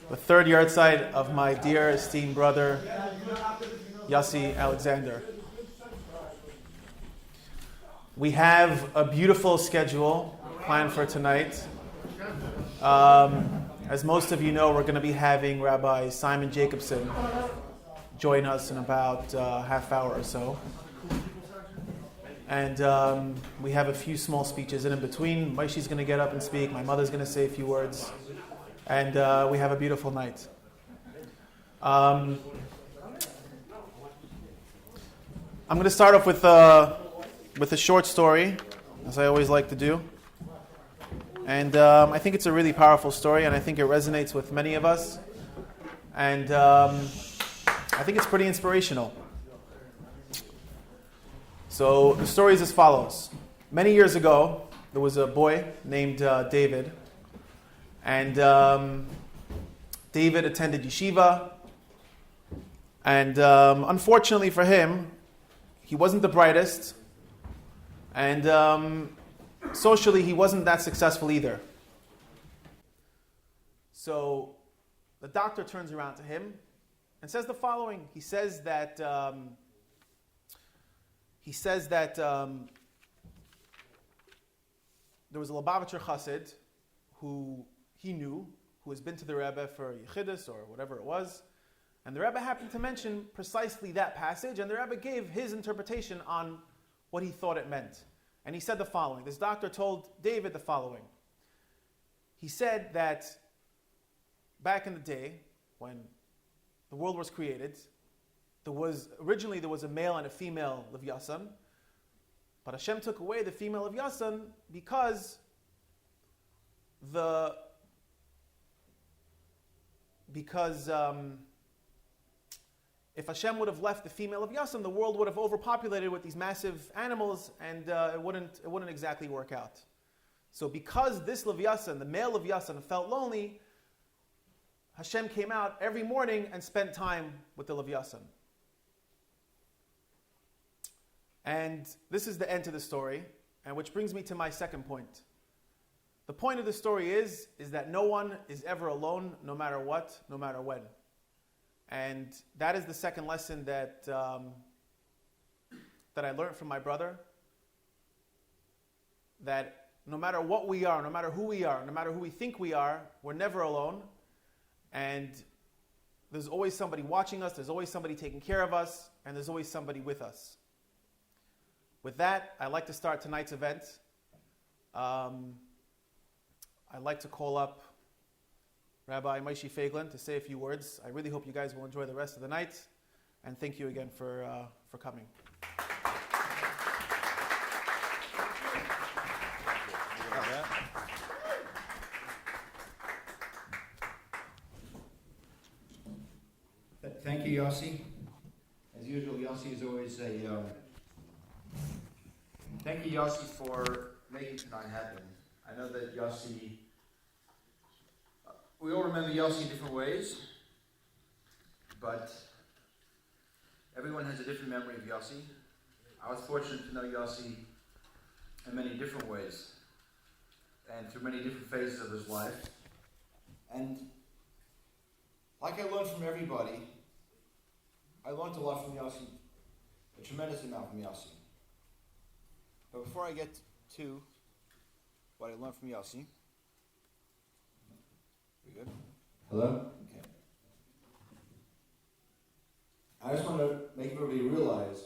the third yahrzeit of my dear esteemed brother, Yossi Alexander. We have a beautiful schedule planned for tonight. As most of you know, we're going to be having Rabbi Simon Jacobson join us in about a half hour or so. And we have a few small speeches. And in between, Maishi's going to get up and speak. My mother's going to say a few words. And we have a beautiful night. I'm going to start off with a short story, as I always like to do. And I think it's a really powerful story, and I think it resonates with many of us. And I think it's pretty inspirational. So the story is as follows. Many years ago, there was a boy named David. And David attended yeshiva. And unfortunately for him, he wasn't the brightest. And socially, he wasn't that successful either. So the doctor turns around to him and says the following. He says that there was a Lubavitcher Chassid who he knew, who has been to the Rebbe for Yechidus or whatever it was. And the Rebbe happened to mention precisely that passage, and the Rebbe gave his interpretation on what he thought it meant. And he said the following. This doctor told David the following. He said that back in the day, when the world was created, originally there was a male and a female Levyasan, but Hashem took away the female Levyasan because if Hashem would have left the female of Yasan, the world would have overpopulated with these massive animals, and it wouldn't exactly work out. So because this Levyasan, the male of Yasan, felt lonely, Hashem came out every morning and spent time with the Levyasan. And this is the end to the story, and which brings me to my second point. The point of the story is that no one is ever alone, no matter what, no matter when. And that is the second lesson that I learned from my brother. That no matter what we are, no matter who we are, no matter who we think we are, we're never alone. And there's always somebody watching us, there's always somebody taking care of us, and there's always somebody with us. With that, I'd like to start tonight's event. I'd like to call up Rabbi Moshe Feiglin to say a few words. I really hope you guys will enjoy the rest of the night, and thank you again for coming. Thank you, Yossi. As usual, Yossi is always thank you, Yossi, for making tonight happen. I know that Yossi, we all remember Yossi in different ways, but everyone has a different memory of Yossi. I was fortunate to know Yossi in many different ways and through many different phases of his life. And like I learned from everybody, I learned a lot from Yossi, a tremendous amount from Yossi. But before I get to what I learned from Yossi. We good? Hello? Okay. I just want to make everybody realize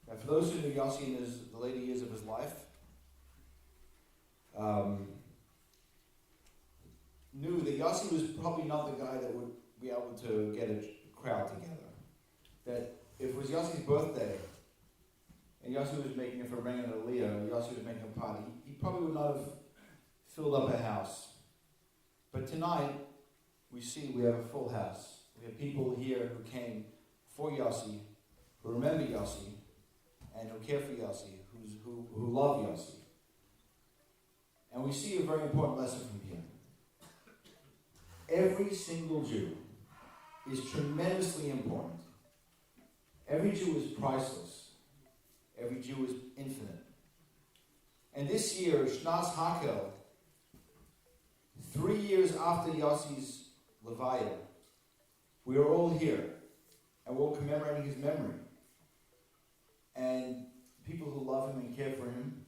that for those who knew Yossi in the later years of his life, knew that Yossi was probably not the guy that would be able to get a crowd together. That if it was Yossi's birthday, and Yossi was making it for Ring and Aliyah, Yossi was making a party, he probably would not have filled up a house. But tonight, we have a full house. We have people here who came for Yossi, who remember Yossi, and who care for Yossi, who love Yossi. And we see a very important lesson from here. Every single Jew is tremendously important. Every Jew is priceless. Every Jew is infinite. And this year, Shnas Hakel, 3 years after Yossi's Levaya. We are all here, and we're all commemorating his memory. And people who love him and care for him,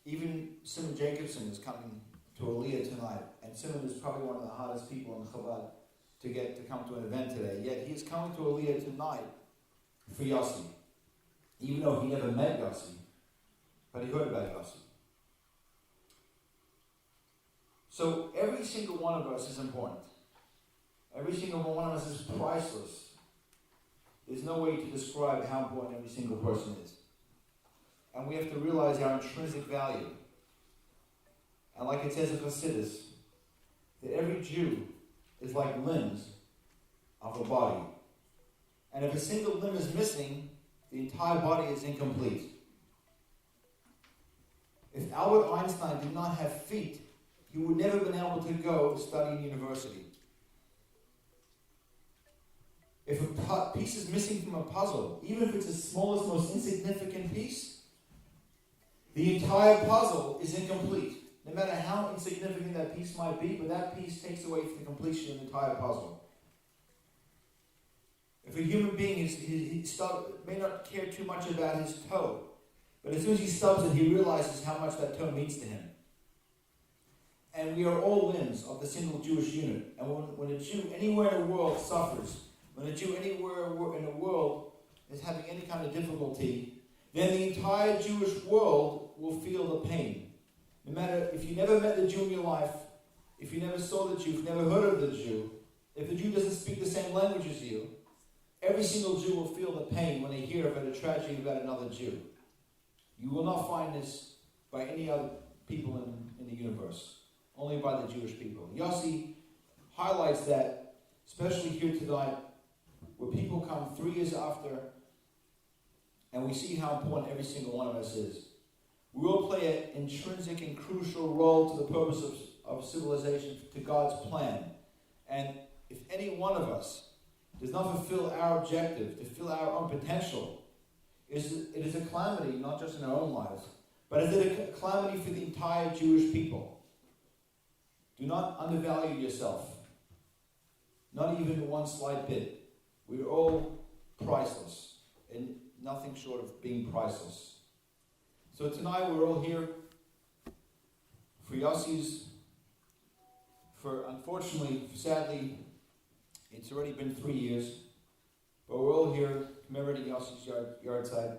even Simon Jacobson is coming to Aliyah tonight, and Simon is probably one of the hardest people in Chabad to come to an event today. Yet he is coming to Aliyah tonight for Yossi, even though he never met Yossi, but he heard about Yossi. So every single one of us is important. Every single one of us is priceless. There's no way to describe how important every single person is. And we have to realize our intrinsic value. And like it says in Chassidus, that every Jew is like limbs of a body. And if a single limb is missing, the entire body is incomplete. If Albert Einstein did not have feet, he would never have been able to go study in university. If a piece is missing from a puzzle, even if it's the smallest, most insignificant piece, the entire puzzle is incomplete. No matter how insignificant that piece might be, but that piece takes away from the completion of the entire puzzle. If a human being may not care too much about his toe, but as soon as he stubs it, he realizes how much that toe means to him. And we are all limbs of the single Jewish unit. And when a Jew anywhere in the world suffers, when a Jew anywhere in the world is having any kind of difficulty, then the entire Jewish world will feel the pain. No matter if you never met the Jew in your life, if you never saw the Jew, if you never heard of the Jew, if the Jew doesn't speak the same language as you, every single Jew will feel the pain when they hear about a tragedy about another Jew. You will not find this by any other people in the universe, only by the Jewish people. Yossi highlights that, especially here tonight, where people come 3 years after, and we see how important every single one of us is. We all play an intrinsic and crucial role to the purpose of civilization, to God's plan. And if any one of us does not fulfill our objective, to fulfill our own potential, it is a calamity, not just in our own lives, but it is a calamity for the entire Jewish people. Do not undervalue yourself, not even one slight bit. We are all priceless, and nothing short of being priceless. So tonight we're all here for Yossi's, unfortunately, sadly, it's already been 3 years, but we're all here commemorating Yossi's yard site,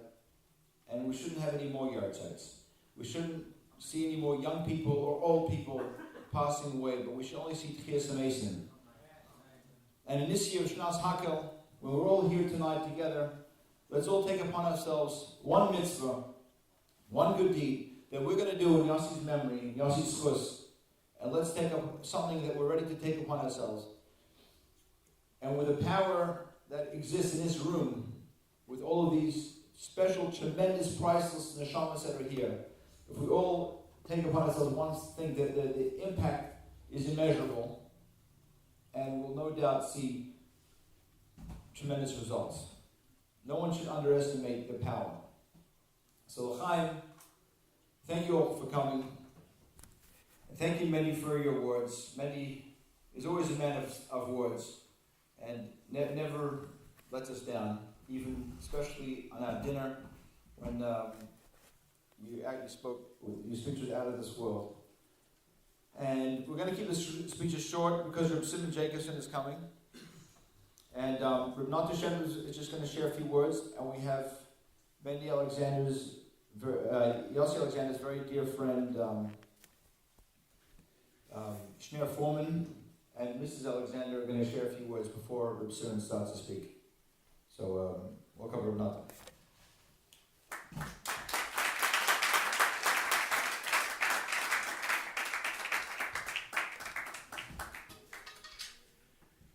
and we shouldn't have any more yard sites. We shouldn't see any more young people or old people passing away, but we should only see Tchias Mason. And in this year of Shnas Hakel, when we're all here tonight together, let's all take upon ourselves one mitzvah, one good deed that we're going to do in Yossi's memory, in Yossi's chus, and let's take up something that we're ready to take upon ourselves. And with the power that exists in this room, with all of these special, tremendous, priceless neshamas that are here, if we all take upon ourselves one thing, that the impact is immeasurable, and we'll no doubt see tremendous results. No one should underestimate the power. So, L'chaim, thank you all for coming. And thank you, Mendy, for your words. Mendy is always a man of words, and never lets us down, even especially on our dinner when your speech was out of this world. And we're going to keep the speeches short because Reb Simon Jacobson is coming. And Reb Natan Shem is just going to share a few words, and we have Yossi Alexander's very dear friend, Shneir Foreman, and Mrs. Alexander are going to share a few words before Reb Simon starts to speak. So, welcome, Reb Natan.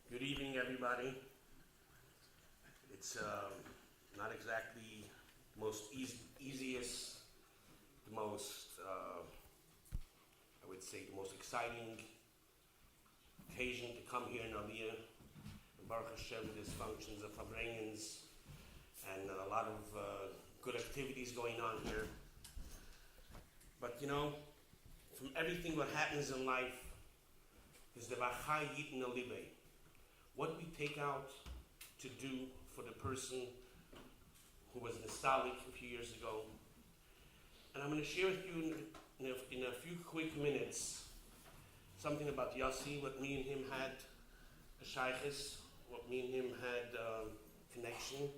Good evening, everybody. It's not exactly the most easiest, the most, I would say, the most exciting occasion to come here in Aliyah. Baruch Hashem, there's functions of Fabrengens and a lot of good activities going on here. But you know, from everything what happens in life, is the Vachai Yitin Alibe. What we take out to do for the person who was nostalgic a few years ago. And I'm going to share with you in a few quick minutes something about Yossi, what me and him had a shaykhis, what me and him had connection,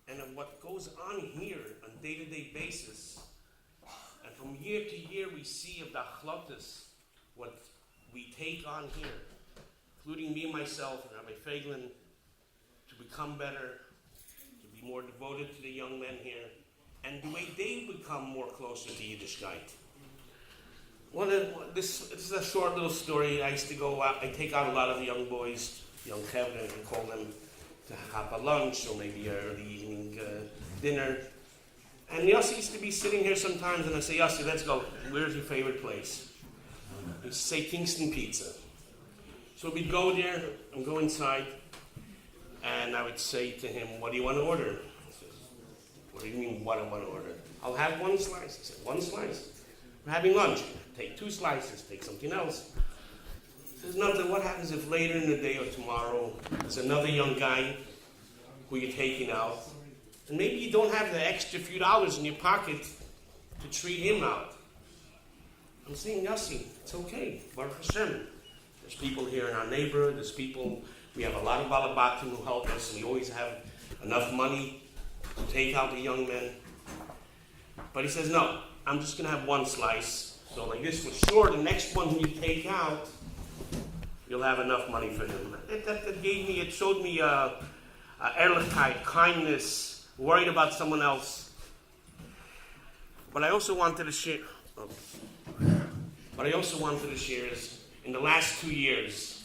and of what goes on here on a day-to-day basis. And from year to year we see of the achlotas, what we take on here, including me and myself and Rabbi Feiglin, to become better, to be more devoted to the young men here, and the way they become more closer to Yiddishkeit. This is a short little story. I used to go out, I take out a lot of the young boys, young chevra, and call them to have a lunch or maybe an early evening dinner. And Yossi used to be sitting here sometimes, and I say, Yossi, let's go. Where's your favorite place? He'd say Kingston Pizza. So we'd go there and go inside, and I would say to him, what do you want to order? He says, what do you mean, what I want to order? I'll have one slice. He said, one slice? We're having lunch. Take 2 slices, take something else. He says, nothing. What happens if later in the day or tomorrow there's another young guy who you're taking out, and maybe you don't have the extra few dollars in your pocket to treat him out? I'm saying, Yossi, it's okay. Baruch Hashem. There's people here in our neighborhood. There's people, we have a lot of balabatim who help us, and we always have enough money to take out the young men. But he says, no, I'm just going to have 1 slice. So like this, for sure, the next one you take out, you'll have enough money for him. It showed me ehrlichkeit, kindness, worried about someone else. But I also wanted to share, is, in the last 2 years,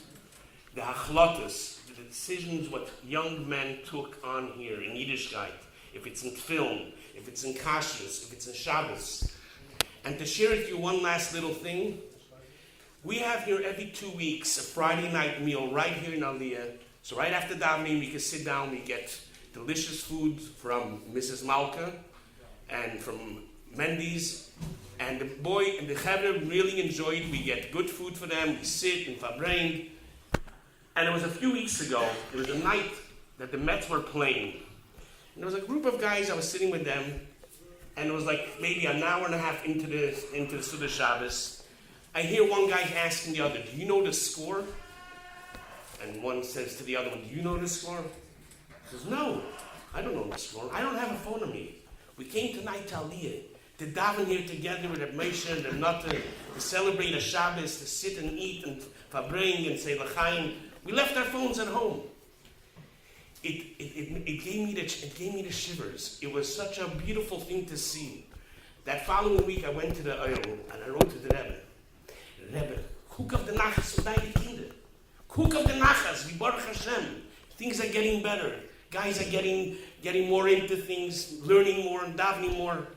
the hachlotas, the decisions what young men took on here in Yiddishkeit, if it's in film, if it's in kashrus, if it's in Shabbos. And to share with you one last little thing, we have here every 2 weeks a Friday night meal right here in Aliyah. So right after davening, we can sit down, we get delicious food from Mrs. Malka and from Mendy's. And the boy and the chevra really enjoyed. We get good food for them, we sit and fabring. And it was a few weeks ago, it was a night that the Mets were playing. And there was a group of guys, I was sitting with them, and it was like maybe an hour and a half into the Suda Shabbos. I hear one guy asking the other, do you know the score? And one says to the other one, do you know the score? He says, no, I don't know the score. I don't have a phone on me. We came tonight to Aliyah, to daven here together with Reb Moshe and Reb Natan, to celebrate a Shabbos, to sit and eat and fabring and say l'chaim. We left our phones at home. It gave me the shivers. It was such a beautiful thing to see. That following week, I went to the Oil and I wrote to the Rebbe, cook of the nachas for deine Kinder. Cook of the nachas, vi Baruch Hashem. Things are getting better. Guys are getting more into things, learning more and davening more.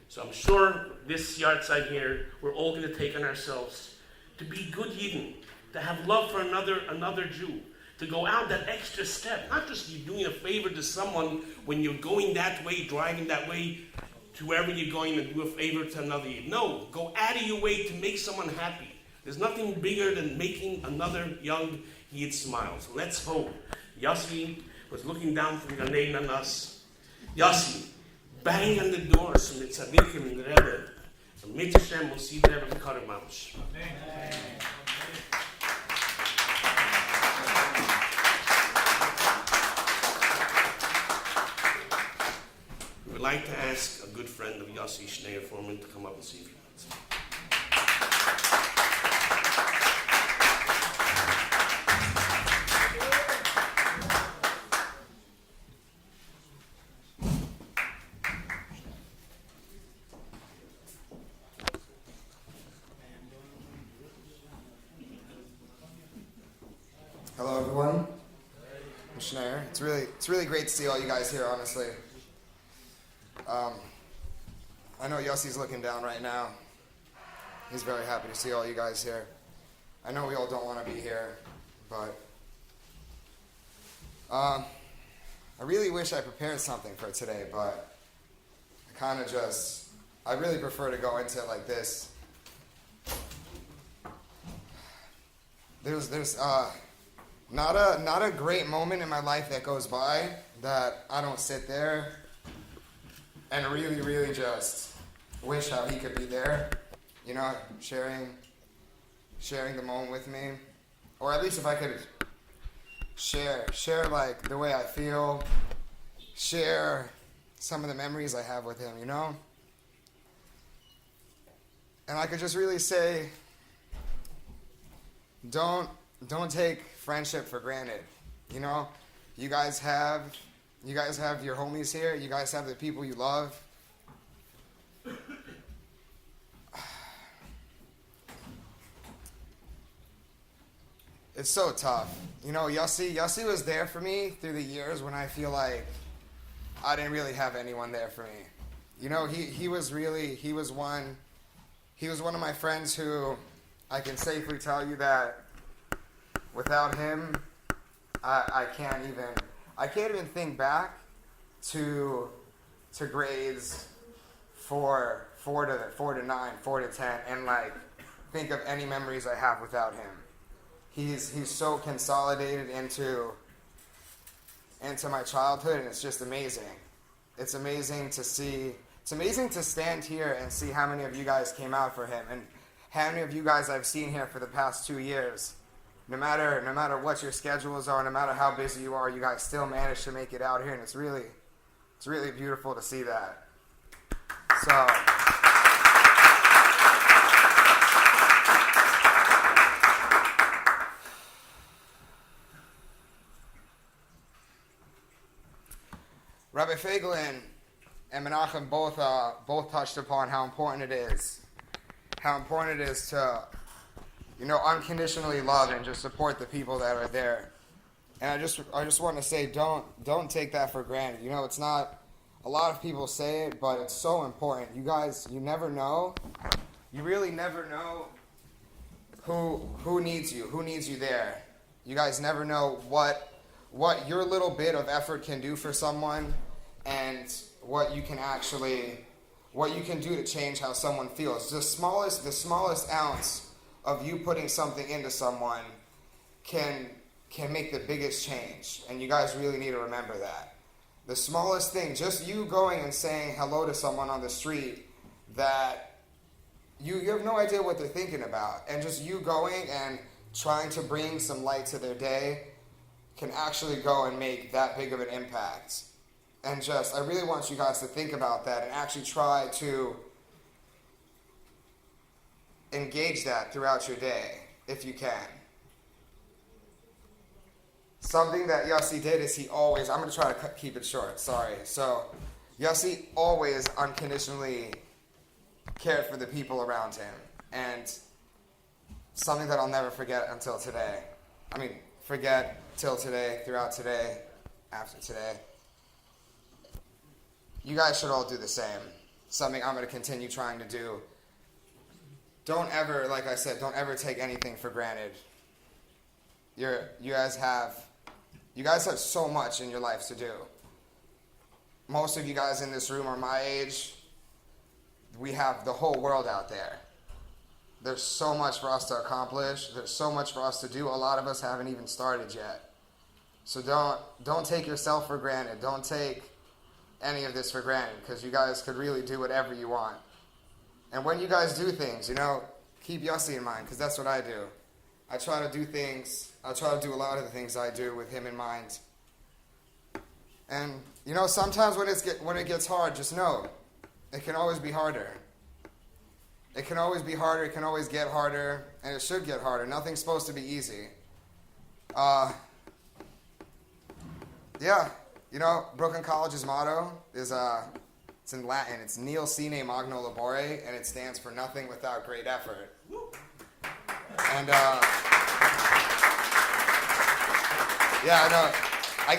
So I'm sure this yard side here, we're all going to take on ourselves to be good Yidden, to have love for another Jew. To go out that extra step, not just you doing a favor to someone when you're going that way, driving that way, to wherever you're going and do a favor to another. No, go out of your way to make someone happy. There's nothing bigger than making another young Yid smile. So let's hope. Yossi was looking down from Ganein on us. Yossi, bang on the doors from the tzaddikim and the Rebbe. And Mit Hashem will see the Rebbe in Karamamsh. Amen. I'd like to ask a good friend of Yossi Schneier Foreman to come up and see if he wants. Hello, everyone. I'm Schneier. It's really great to see all you guys here, honestly. I know Yossi's looking down right now. He's very happy to see all you guys here. I know we all don't want to be here, but I really wish I prepared something for today, but I really prefer to go into it like this. there's not a great moment in my life that goes by that I don't sit there and really, really just wish how he could be there, you know, sharing the moment with me, or at least if I could share like the way I feel, share some of the memories I have with him, you know, and I could just really say, don't take friendship for granted, you know. You guys have your homies here. You guys have the people you love. It's so tough. You know, Yossi was there for me through the years when I feel like I didn't really have anyone there for me. You know, he was one of my friends who I can safely tell you that without him, I can't even think back to grades 4 to 9, 4 to 10, and like think of any memories I have without him. He's so consolidated into my childhood, and it's just amazing. It's amazing to see. It's amazing to stand here and see how many of you guys came out for him, and how many of you guys I've seen here for the past 2 years. No matter what your schedules are, no matter how busy you are, you guys still manage to make it out here, and it's really beautiful to see that. So, Rabbi Feiglin and Menachem both touched upon how important it is to, you know, unconditionally love and just support the people that are there. And I just want to say, don't take that for granted. You know, it's not, a lot of people say it, but it's so important. You guys, you never know. You really never know who needs you there. You guys never know what your little bit of effort can do for someone, and what you can do to change how someone feels. The smallest ounce of you putting something into someone can make the biggest change, and you guys really need to remember that. The smallest thing, just you going and saying hello to someone on the street that you have no idea what they're thinking about, and just you going and trying to bring some light to their day can actually go and make that big of an impact. And just, I really want you guys to think about that and actually try to engage that throughout your day, if you can. Something that Yossi did is he always, I'm going to try to keep it short, sorry. So, Yossi always unconditionally cared for the people around him. And something that I'll never forget until today. I mean, forget till today, throughout today, after today. You guys should all do the same. Something I'm going to continue trying to do. Don't ever, like I said, don't ever take anything for granted. You guys have so much in your life to do. Most of you guys in this room are my age. We have the whole world out there. There's so much for us to accomplish. There's so much for us to do. A lot of us haven't even started yet. So don't take yourself for granted. Don't take any of this for granted, because you guys could really do whatever you want. And when you guys do things, you know, keep Yossi in mind, because that's what I do. I try to do a lot of the things I do with him in mind. And, you know, sometimes when it gets hard, just know, it can always be harder. It can always be harder, it can always get harder, and it should get harder. Nothing's supposed to be easy. Yeah, you know, Brooklyn College's motto is, it's in Latin, it's Nil sine magno labore, and it stands for nothing without great effort. And, yeah, I know. I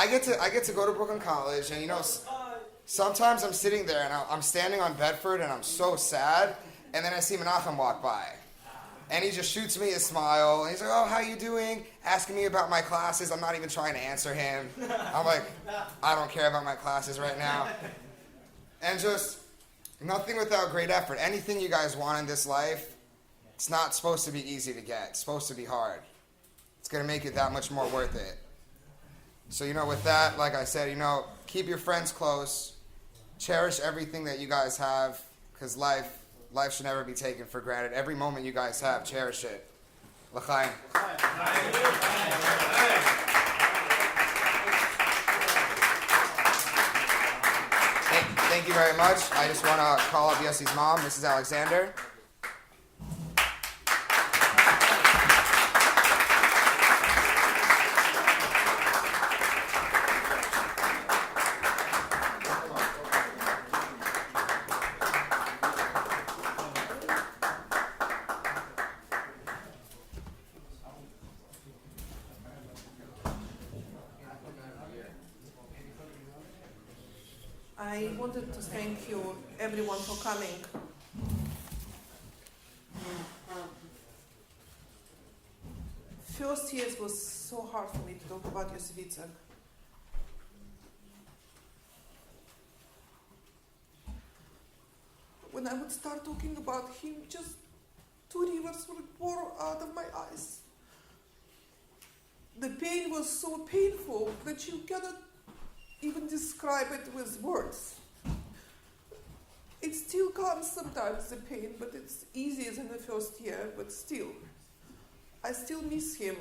get to go to Brooklyn College, and you know, sometimes I'm sitting there and I'm standing on Bedford and I'm so sad, and then I see Menachem walk by, and he just shoots me a smile, and he's like, "Oh, how you doing?" Asking me about my classes. I'm not even trying to answer him. I'm like, I don't care about my classes right now. And just nothing without great effort. Anything you guys want in this life, It's not supposed to be easy to get. It's supposed to be hard. It's going to make it that much more worth it. So, with that, like I said, keep your friends close. Cherish everything that you guys have, because life should never be taken for granted. Every moment you guys have, cherish it. L'chaim. Thank you very much. I just want to call up Yossi's mom, Mrs. Alexander. I wanted to thank you, everyone, for coming. First years was so hard for me to talk about Yossi Yitzhak. When I would start talking about him, just 2 rivers would pour out of my eyes. The pain was so painful that you cannot even describe it with words. It still comes sometimes, the pain, but it's easier than the first year, but still. I still miss him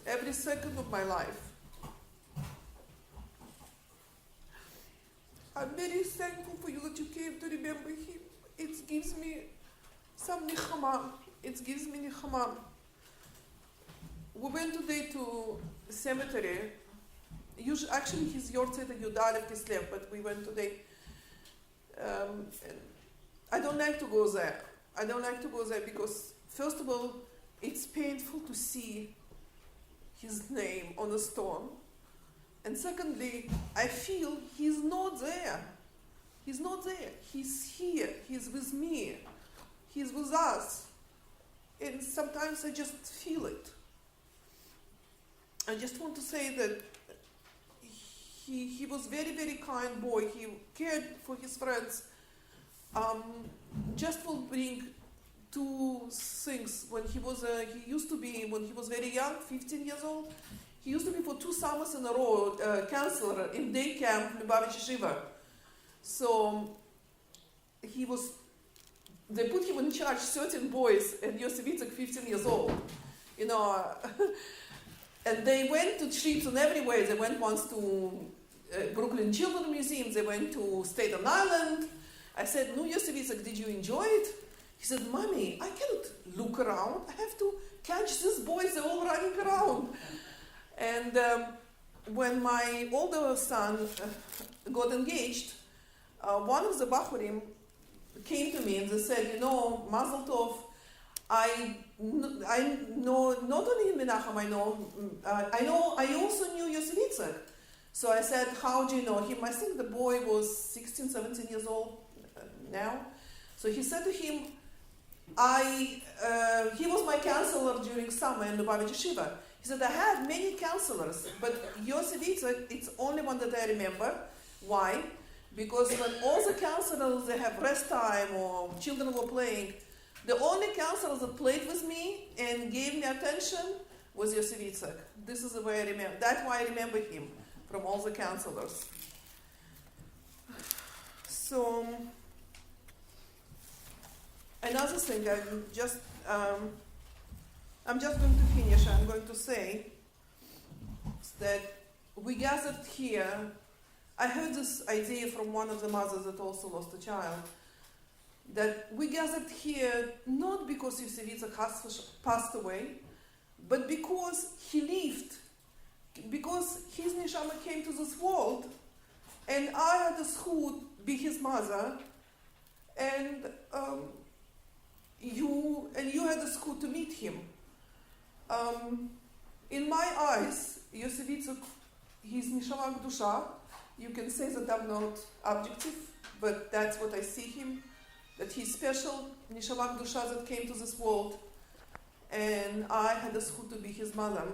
every second of my life. I'm very thankful for you that you came to remember him. It gives me some nichama. It gives me nichama. We went today to the cemetery. Actually, his yortzeit at Yud Aleph Kislev, but we went today. And I don't like to go there. I don't like to go there because, first of all, it's painful to see his name on a stone. And secondly, I feel he's not there. He's not there. He's here. He's with me. He's with us. And sometimes I just feel it. I just want to say that he was very, very kind boy. He cared for his friends. Just will bring two things. When he used to be, when he was very young, 15 years old, he used to be for 2 summers in a row counselor in day camp in Lubavitch Yeshiva. So they put him in charge 13 boys, and Yossi Yitzhak 15 years old. And they went to trips and everywhere. They went once to Brooklyn Children's Museum. They went to Staten Island. I said, "No, Yossi Yitzhak, did you enjoy it?" He said, "Mommy, I cannot look around. I have to catch these boys. They're all running around." And when my older son got engaged, one of the Bachurim came to me and they said, Mazel Tov, I know not only Menachem, I also knew Yossi Yitzhak. So I said, how do you know him? I think the boy was 16, 17 years old now. So he said to him, he was my counselor during summer in Lubavitch Yeshiva. He said, I had many counselors, but Yossi Yitzhak, it's only one that I remember. Why? Because when all the counselors, they have rest time or children were playing, the only counselors that played with me and gave me attention was Yossi Yitzhak. This is the way I remember. That's why I remember him from all the counselors. So, another thing, I'm just going to finish. I'm going to say that we gathered here. I heard this idea from one of the mothers that also lost a child, that we gathered here not because Yossi Yitzhak passed away, but because he lived, because his neshama came to this world, and I had the zchut be his mother, and you had the zchut to meet him. In my eyes, Yossi Yitzhak, his neshama kedusha. You can say that I'm not objective, but that's what I see him. That he's special, neshama kedusha that came to this world, and I had the zchut to be his mother.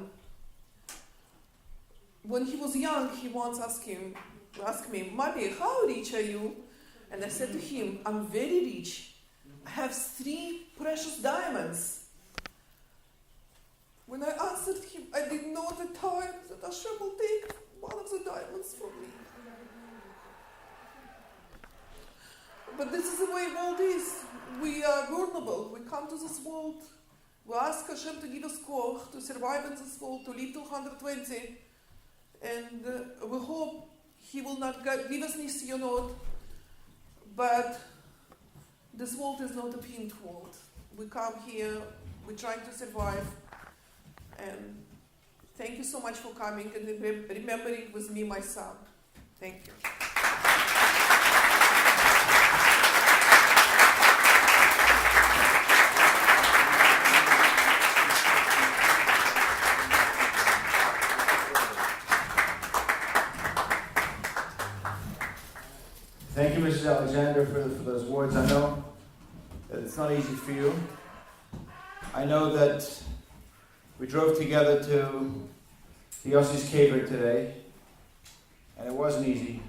When he was young, he once asked me, "Mommy, how rich are you?" And I said to him, "I'm very rich, I have 3 precious diamonds. When I answered him, I didn't know at the time that Hashem will take one of the diamonds from me. But this is the way world is. We are vulnerable. We come to this world. We ask Hashem to give us koch to survive in this world, to live to 120. And we hope He will not give us nisyonot. But this world is not a pink world. We come here, we're trying to survive. And thank you so much for coming and remembering with me my son. Thank you. Thank you, Mrs. Alexander, for those words. I know that it's not easy for you. I know that we drove together to the Yossi's Caver today, and it wasn't easy.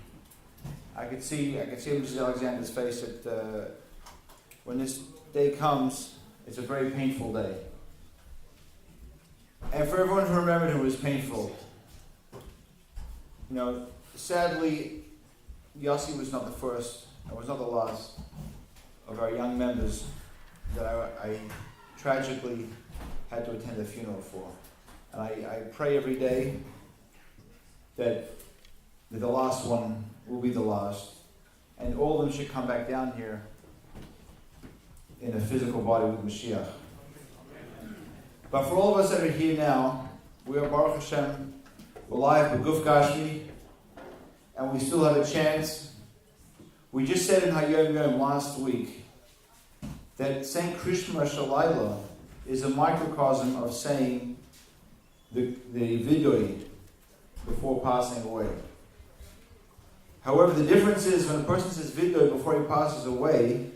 I could see Mrs. Alexander's face that when this day comes, it's a very painful day. And for everyone who remembered, it was painful. You know, sadly, Yossi was not the first, and was not the last of our young members that I tragically had to attend the funeral for. And I pray every day that the last one will be the last, and all of them should come back down here in a physical body with Mashiach. But for all of us that are here now, we are Baruch Hashem, we're live with Guf Gashmi, and we still have a chance. We just said in Hayom Yom last week that Saint Krishna Shalayla is a microcosm of saying the vidui before passing away. However, the difference is when a person says vidui before he passes away,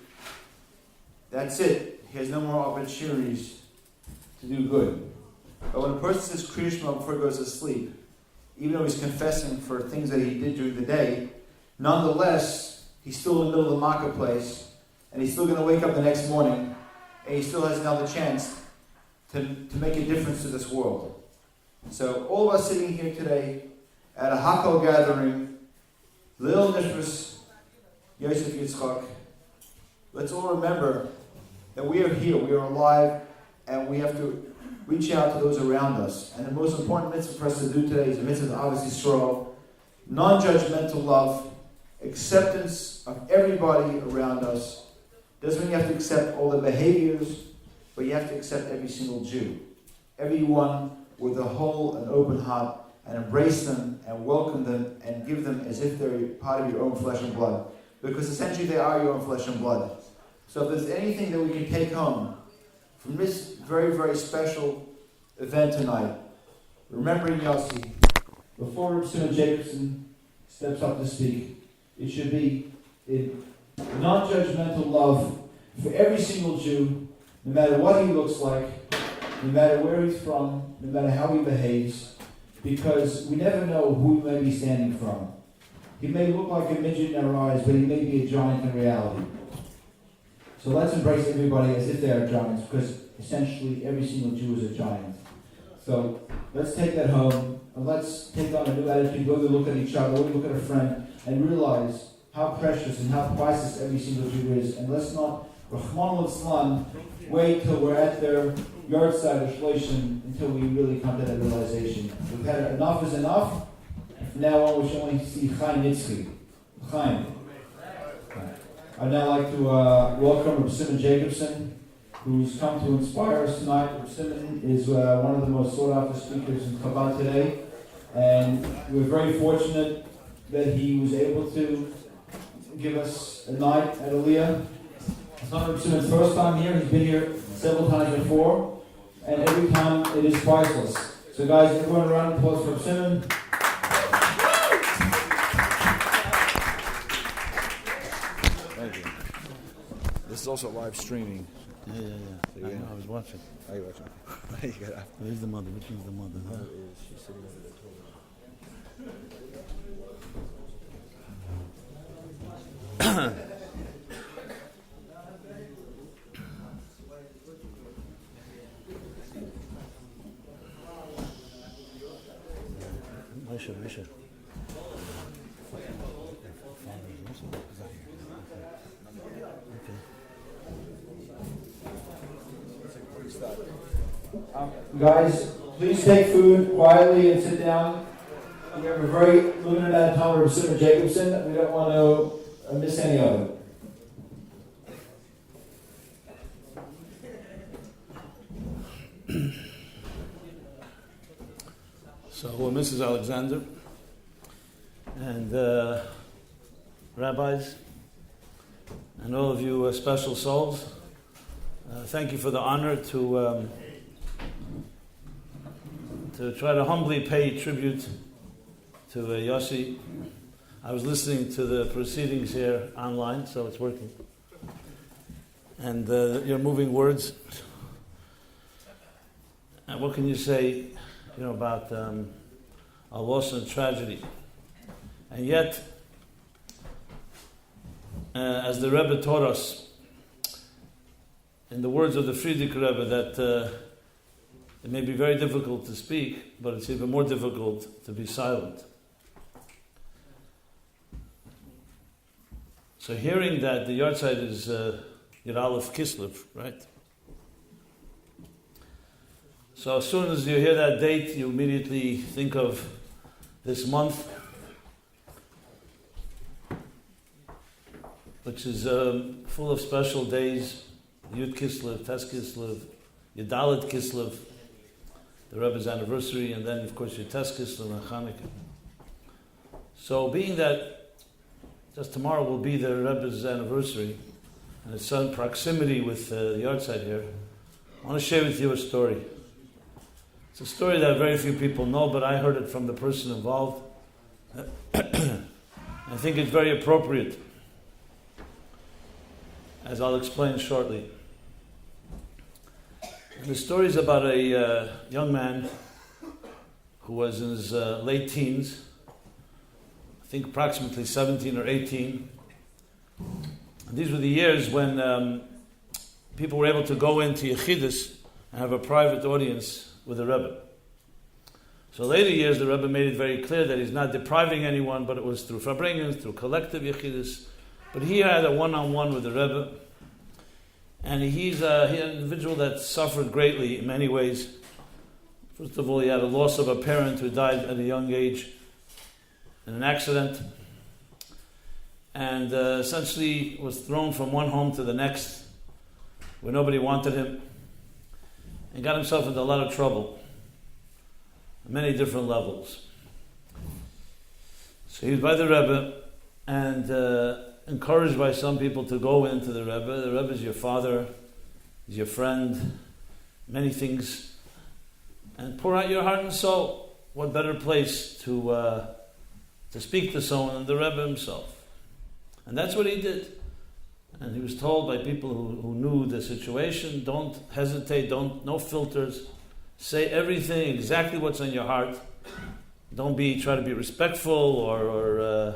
that's it. He has no more opportunities to do good. But when a person says Krishna before he goes to sleep, even though he's confessing for things that he did during the day, nonetheless, he's still in the middle of the marketplace, and he's still going to wake up the next morning, and he still has another chance to make a difference to this world. So all of us sitting here today at a Hakel gathering, Lil Nishmas Yosef Yitzchak, let's all remember that we are here, we are alive, and we have to reach out to those around us. And the most important mitzvah for us to do today is the mitzvah of Ahavas Yisrael, non-judgmental love, acceptance of everybody around us. Doesn't mean you have to accept all the behaviors, but you have to accept every single Jew. Everyone with a whole and open heart, and embrace them and welcome them and give them as if they're part of your own flesh and blood. Because essentially they are your own flesh and blood. So if there's anything that we can take home from this very, very special event tonight, remembering Yossi, before Reb Simon Jacobson steps up to speak, it should be in non-judgmental love for every single Jew, no matter what he looks like, no matter where he's from, no matter how he behaves, because we never know who he may be standing from. He may look like a midget in our eyes, but he may be a giant in reality. So let's embrace everybody as if they are giants, because essentially every single Jew is a giant. So let's take that home, and let's take on a new attitude, whether we look at each other, whether we look at a friend, and realize how precious and how priceless every single Jew is. And let's not, Rahman al-Islam, wait till we're at their yard side or shloshim until we really come to that realization. We've had enough is enough, and from now on we should only see Chaim Nitzchi. Chaim. I'd now like to welcome Reb Simon Jacobson, who's come to inspire us tonight. Reb Simon is one of the most sought-after speakers in Chabad today, and we're very fortunate that he was able to give us a night at Aliyah. It's not Reb Simon's first time here. He's been here several times before, and every time it is priceless. So guys, everyone a round of applause for Reb Simon. Thank you. This is also live streaming. Yeah. So I know, I was watching. Oh, you're watching. You got Where's the mother? Which one's the mother? Huh? She's sitting over there. Misha. Father is also here. Okay. Guys, please take food quietly and sit down. We have a very limited amount of time for Simon Jacobson. We don't want to miss any of it. So, Mrs. Alexander and rabbis and all of you special souls, thank you for the honor to try to humbly pay tribute to Yossi. I was listening to the proceedings here online, so it's working. And your moving words. And what can you say, about a loss and tragedy? And yet, as the Rebbe taught us, in the words of the Frierdiker Rebbe, that it may be very difficult to speak, but it's even more difficult to be silent. So hearing that the yahrzeit is Yud Aleph Kislev, right? So as soon as you hear that date, you immediately think of this month, which is full of special days, Yud Kislev, Tes Kislev, Yud Dalet Kislev, the Rebbe's anniversary, and then of course your Tes Kislev and Chanukah. So being that just tomorrow will be the Rebbe's anniversary, and it's in proximity with the yahrzeit here, I want to share with you a story. It's a story that very few people know, but I heard it from the person involved. I think it's very appropriate, as I'll explain shortly. And the story is about a young man who was in his late teens, I think approximately 17 or 18. And these were the years when people were able to go into Yechidus and have a private audience with the Rebbe. So later years, the Rebbe made it very clear that he's not depriving anyone, but it was through Farbrengens, through collective Yechidus. But he had a one-on-one with the Rebbe, and he's an individual that suffered greatly in many ways. First of all, he had a loss of a parent who died at a young age in an accident, and essentially was thrown from one home to the next where nobody wanted him, and got himself into a lot of trouble on many different levels. So he was by the Rebbe and encouraged by some people to go into the Rebbe. The Rebbe is your father, is your friend, many things, and pour out your heart and soul. What better place to speak to someone than the Rebbe himself? And that's what he did. And he was told by people who knew the situation, don't hesitate, no filters, say everything, exactly what's on your heart. Don't try to be respectful or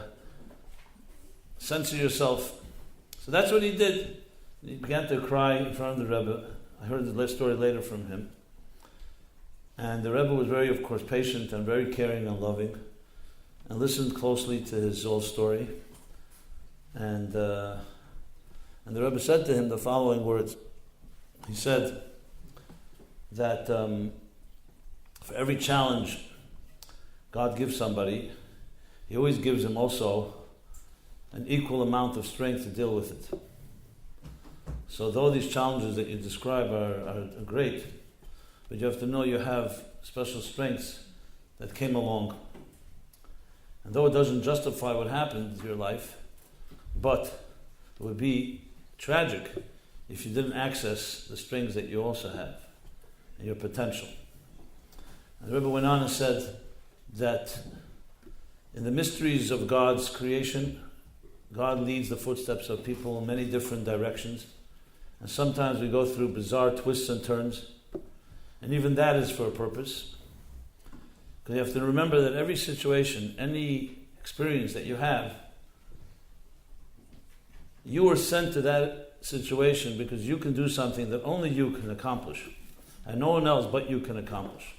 censor yourself. So that's what he did. He began to cry in front of the Rebbe. I heard the story later from him. And the Rebbe was very, of course, patient and very caring and loving, and listened closely to his whole story. And the Rebbe said to him the following words. He said that for every challenge God gives somebody, He always gives him also an equal amount of strength to deal with it. So though these challenges that you describe are great, but you have to know you have special strengths that came along. And though it doesn't justify what happened in your life, but it would be tragic if you didn't access the strengths that you also have and your potential. And the Rebbe went on and said that in the mysteries of God's creation, God leads the footsteps of people in many different directions. And sometimes we go through bizarre twists and turns. And even that is for a purpose. Because you have to remember that every situation, any experience that you have, you were sent to that situation because you can do something that only you can accomplish. And no one else but you can accomplish.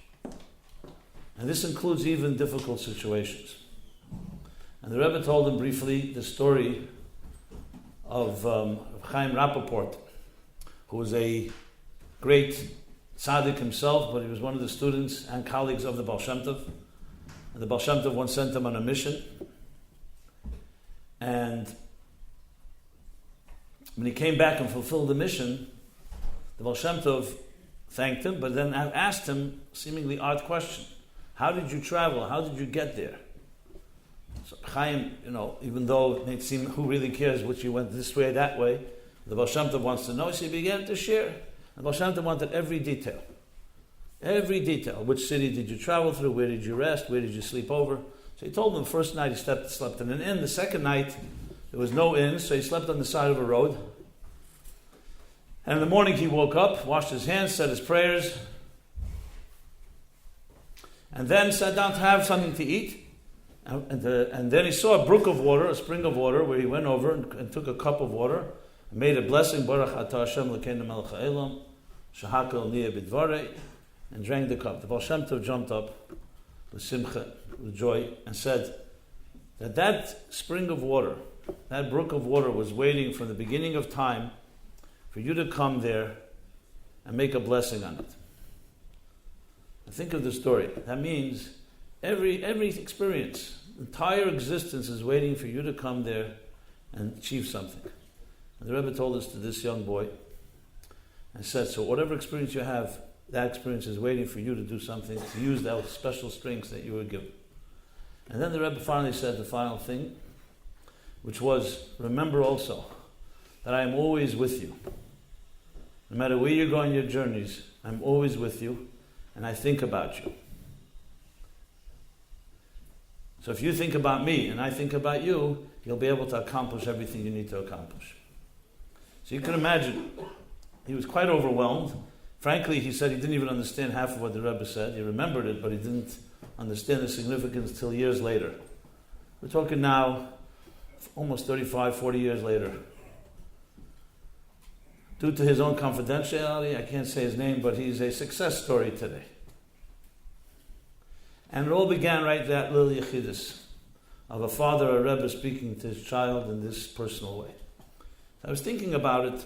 And this includes even difficult situations. And the Rebbe told him briefly the story of Chaim Rappaport, who was a great tzaddik himself, but he was one of the students and colleagues of the Baal Shem Tov. And the Baal Shem Tov once sent him on a mission. And when he came back and fulfilled the mission, the Baal Shem Tov thanked him, but then asked him a seemingly odd question. How did you travel? How did you get there? So Chaim, even though it may seem, who really cares which you went this way, that way, the Baal Shem Tov wants to know, so he began to share. And the Baal Shem Tov wanted every detail. Every detail. Which city did you travel through? Where did you rest? Where did you sleep over? So he told him the first night he slept in an inn. The second night, there was no inn, so he slept on the side of a road. And in the morning he woke up, washed his hands, said his prayers, and then sat down to have something to eat. And then he saw a brook of water, a spring of water, where he went over and took a cup of water, and made a blessing, Baruch atah Hashem Elokeinu melech ha'olam, shehakol niyeh b'dvarei, and drank the cup. The Baal Shem Tov jumped up with simcha, with joy, and said that spring of water, that brook of water was waiting from the beginning of time for you to come there and make a blessing on it. And think of the story. That means every experience, entire existence is waiting for you to come there and achieve something. And the Rebbe told this to this young boy and said, so whatever experience you have, that experience is waiting for you to do something, to use those special strengths that you were given. And then the Rebbe finally said the final thing, which was, remember also that I am always with you. No matter where you go on your journeys, I'm always with you, and I think about you. So if you think about me and I think about you, you'll be able to accomplish everything you need to accomplish. So you can imagine, he was quite overwhelmed. Frankly, he said he didn't even understand half of what the Rebbe said. He remembered it, but he didn't understand the significance till years later. We're talking now, almost 35, 40 years later. Due to his own confidentiality, I can't say his name, but he's a success story today. And it all began right that little yechidus of a father or a Rebbe speaking to his child in this personal way. I was thinking about it.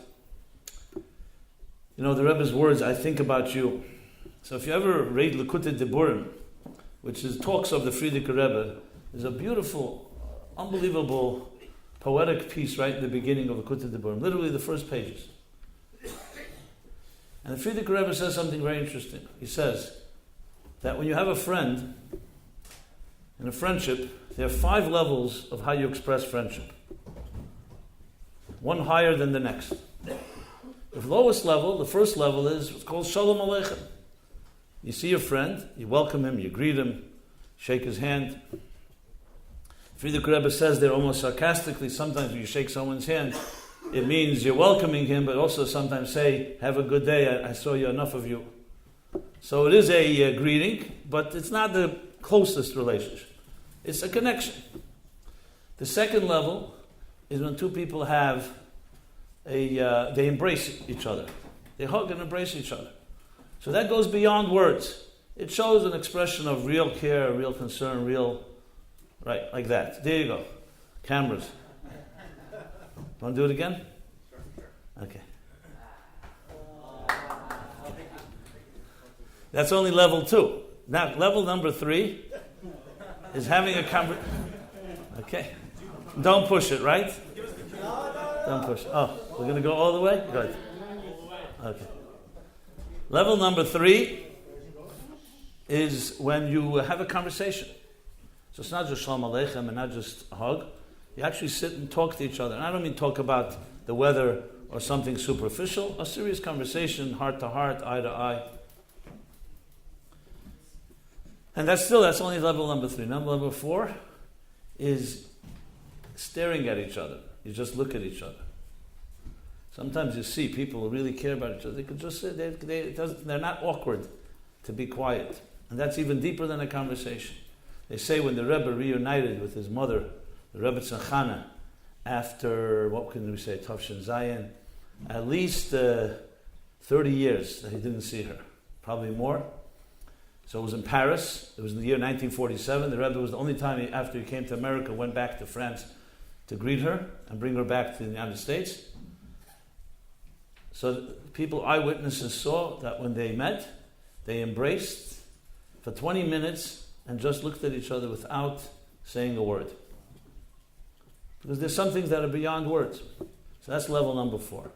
The Rebbe's words, I think about you. So if you ever read Likutei Diburim, which talks of the Frierdiker Rebbe, there's a beautiful, unbelievable, poetic piece right in the beginning of Likutei Diburim, literally the first pages. And the Frierdiker Rebbe says something very interesting. He says that when you have a friend, in a friendship, there are 5 levels of how you express friendship. One higher than the next. The lowest level, the first level, is what's called Shalom Aleichem. You see your friend, you welcome him, you greet him, shake his hand. Frierdiker Rebbe says there almost sarcastically, sometimes when you shake someone's hand, it means you're welcoming him, but also sometimes say, have a good day, I saw you, enough of you. So it is a greeting, but it's not the closest relationship. It's a connection. The second level is when two people have they embrace each other. They hug and embrace each other. So that goes beyond words. It shows an expression of real care, real concern, right, like that. There you go. Cameras. Want to do it again? Okay. That's only level 2. Now, level number 3 is having a conversation. Okay. Don't push it, right? Don't push it. Oh, we're going to go all the way? Good. Okay. Level number 3 is when you have a conversation. So it's not just Shalom Aleichem and not just a hug. You actually sit and talk to each other. And I don't mean talk about the weather or something superficial. A serious conversation, heart to heart, eye to eye. And that's only level number 3. Number 4 is staring at each other. You just look at each other. Sometimes you see people who really care about each other. They could just sit, they're not awkward to be quiet. And that's even deeper than a conversation. They say when the Rebbe reunited with his mother, the Rebbe Tzachana, after, what can we say, Tavshin Zayin, at least 30 years that he didn't see her, probably more. So it was in Paris. It was in the year 1947. The Rebbe was the only time after he came to America, went back to France to greet her and bring her back to the United States. So people, eyewitnesses, saw that when they met, they embraced for 20 minutes and just looked at each other without saying a word. Because there's some things that are beyond words. So that's level number 4.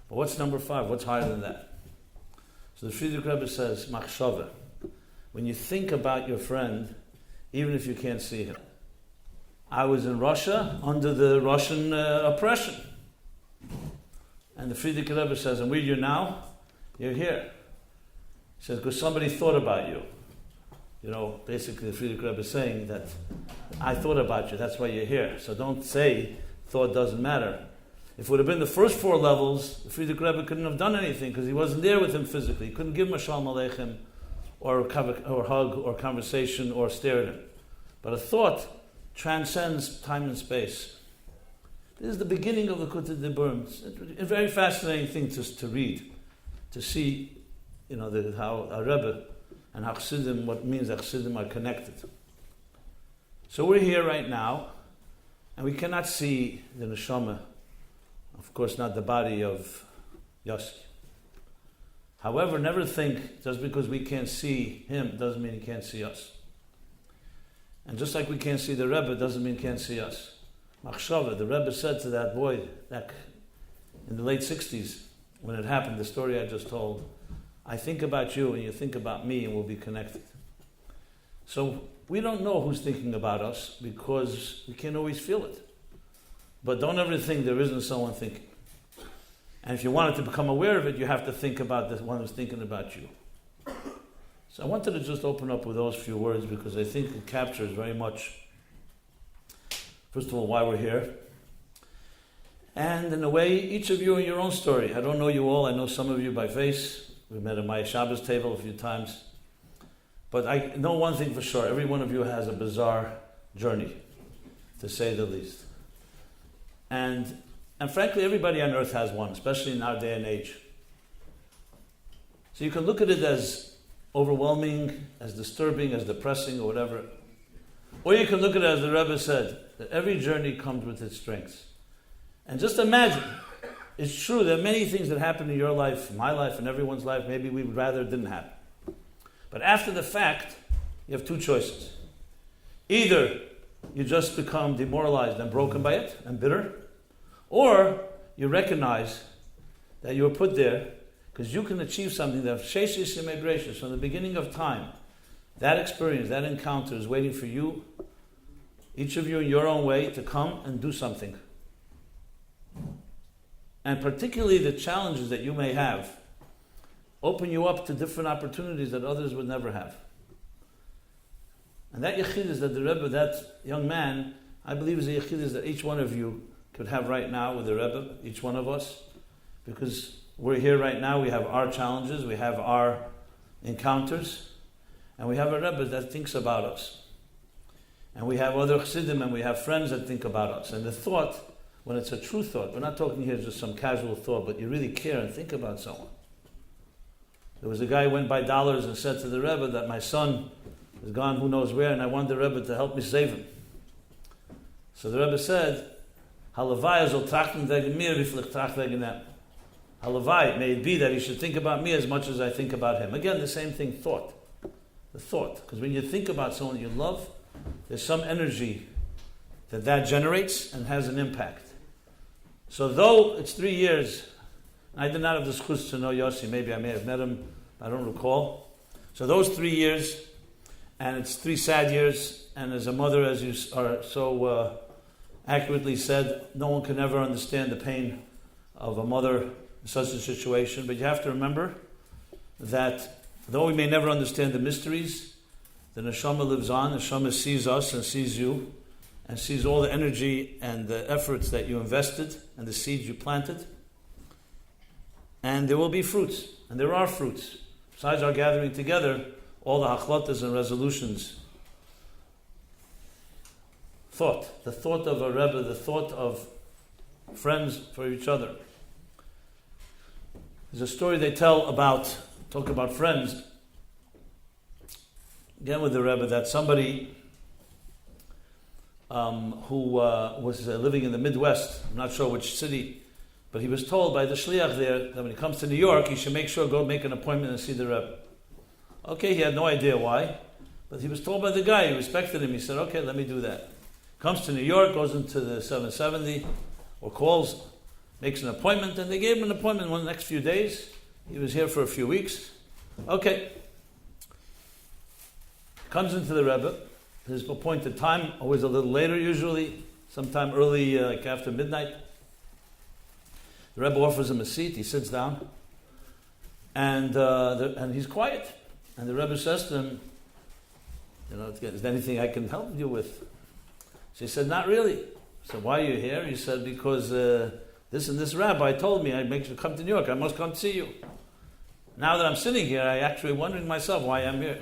But what's number 5? What's higher than that? So the Frierdiker Rebbe says, machshava. When you think about your friend, even if you can't see him. I was in Russia under the Russian oppression. And the Frierdiker Rebbe says, and where you're now? You're here. He says, because somebody thought about you. You know, basically the Frierdiker Rebbe is saying that I thought about you, that's why you're here. So don't say thought doesn't matter. If it would have been the first 4 levels, the Frierdiker Rebbe couldn't have done anything because he wasn't there with him physically. He couldn't give him a shalom aleichem or hug or conversation or stare at him. But a thought transcends time and space. This is the beginning of the Likutei Diburim. It's a very fascinating thing to read, to see, you know, how a Rebbe and how Chassidim, what means that Chassidim are connected. So we're here right now, and we cannot see the neshama, of course not the body of Yossi. However, never think just because we can't see him doesn't mean he can't see us. And just like we can't see the Rebbe doesn't mean he can't see us. Machshava, the Rebbe said to that boy back in the late 60s, when it happened, the story I just told, I think about you and you think about me and we'll be connected. So we don't know who's thinking about us because we can't always feel it. But don't ever think there isn't someone thinking. And if you wanted to become aware of it, you have to think about the one who's thinking about you. So I wanted to just open up with those few words because I think it captures very much, first of all, why we're here. And in a way, each of you in your own story. I don't know you all. I know some of you by face. We met at my Shabbos table a few times. But I know one thing for sure. Every one of you has a bizarre journey, to say the least. And frankly, everybody on earth has one, especially in our day and age. So you can look at it as overwhelming, as disturbing, as depressing, or whatever. Or you can look at it as the Rebbe said, that every journey comes with its strengths. And just imagine, it's true, there are many things that happen in your life, my life, and everyone's life, maybe we would rather it didn't happen. But after the fact, you have 2 choices. Either you just become demoralized and broken by it, and bitter, or you recognize that you were put there because you can achieve something that Sheshis Yemei Bereishis, from the beginning of time, that experience, that encounter is waiting for you, each of you in your own way, to come and do something. And particularly the challenges that you may have open you up to different opportunities that others would never have. And that yechidus that the Rebbe, that young man, I believe is a yechidus that each one of you could have right now with the Rebbe, each one of us, because we're here right now, we have our challenges, we have our encounters, and we have a Rebbe that thinks about us. And we have other Chassidim and we have friends that think about us. And the thought, when it's a true thought, we're not talking here just some casual thought, but you really care and think about someone. There was a guy who went by dollars and said to the Rebbe that my son is gone who knows where and I want the Rebbe to help me save him. So the Rebbe said, Halavai soll trachten wegen mir, wie viel ich trachte wegen ihm. Halavai, may it be that he should think about me as much as I think about him. Again, the same thing, thought. The thought. Because when you think about someone you love, there's some energy that generates and has an impact. So though it's 3 years, I did not have the schus to know Yossi, maybe I may have met him, I don't recall. So those 3 years, and it's 3 sad years, and as a mother, as you are so accurately said, no one can ever understand the pain of a mother in such a situation, but you have to remember that though we may never understand the mysteries, the neshama lives on, the neshama sees us and sees you, and sees all the energy and the efforts that you invested and the seeds you planted. And there will be fruits, and there are fruits. Besides our gathering together, all the hachlotas and resolutions. Thought, the thought of a Rebbe, the thought of friends for each other. There's a story they tell about, talk about friends. again with the Rebbe, that somebody who was living in the Midwest, I'm not sure which city, but he was told by the shliach there that when he comes to New York, he should make sure go make an appointment and see the Rebbe. Okay, he had no idea why, but he was told by the guy, he respected him, he said, okay, let me do that. Comes to New York, goes into the 770, or calls, makes an appointment, and they gave him an appointment in the next few days. He was here for a few weeks. Okay. Comes into the Rebbe, his appointed time, always a little later usually, sometime early, like after midnight. The Rebbe offers him a seat, he sits down, and he's quiet. And the Rebbe says to him, is there anything I can help you with? So he said, not really. So why are you here? He said, because this and this rabbi told me I'd make you come to New York, I must come to see you. Now that I'm sitting here, I actually wondering myself why I'm here.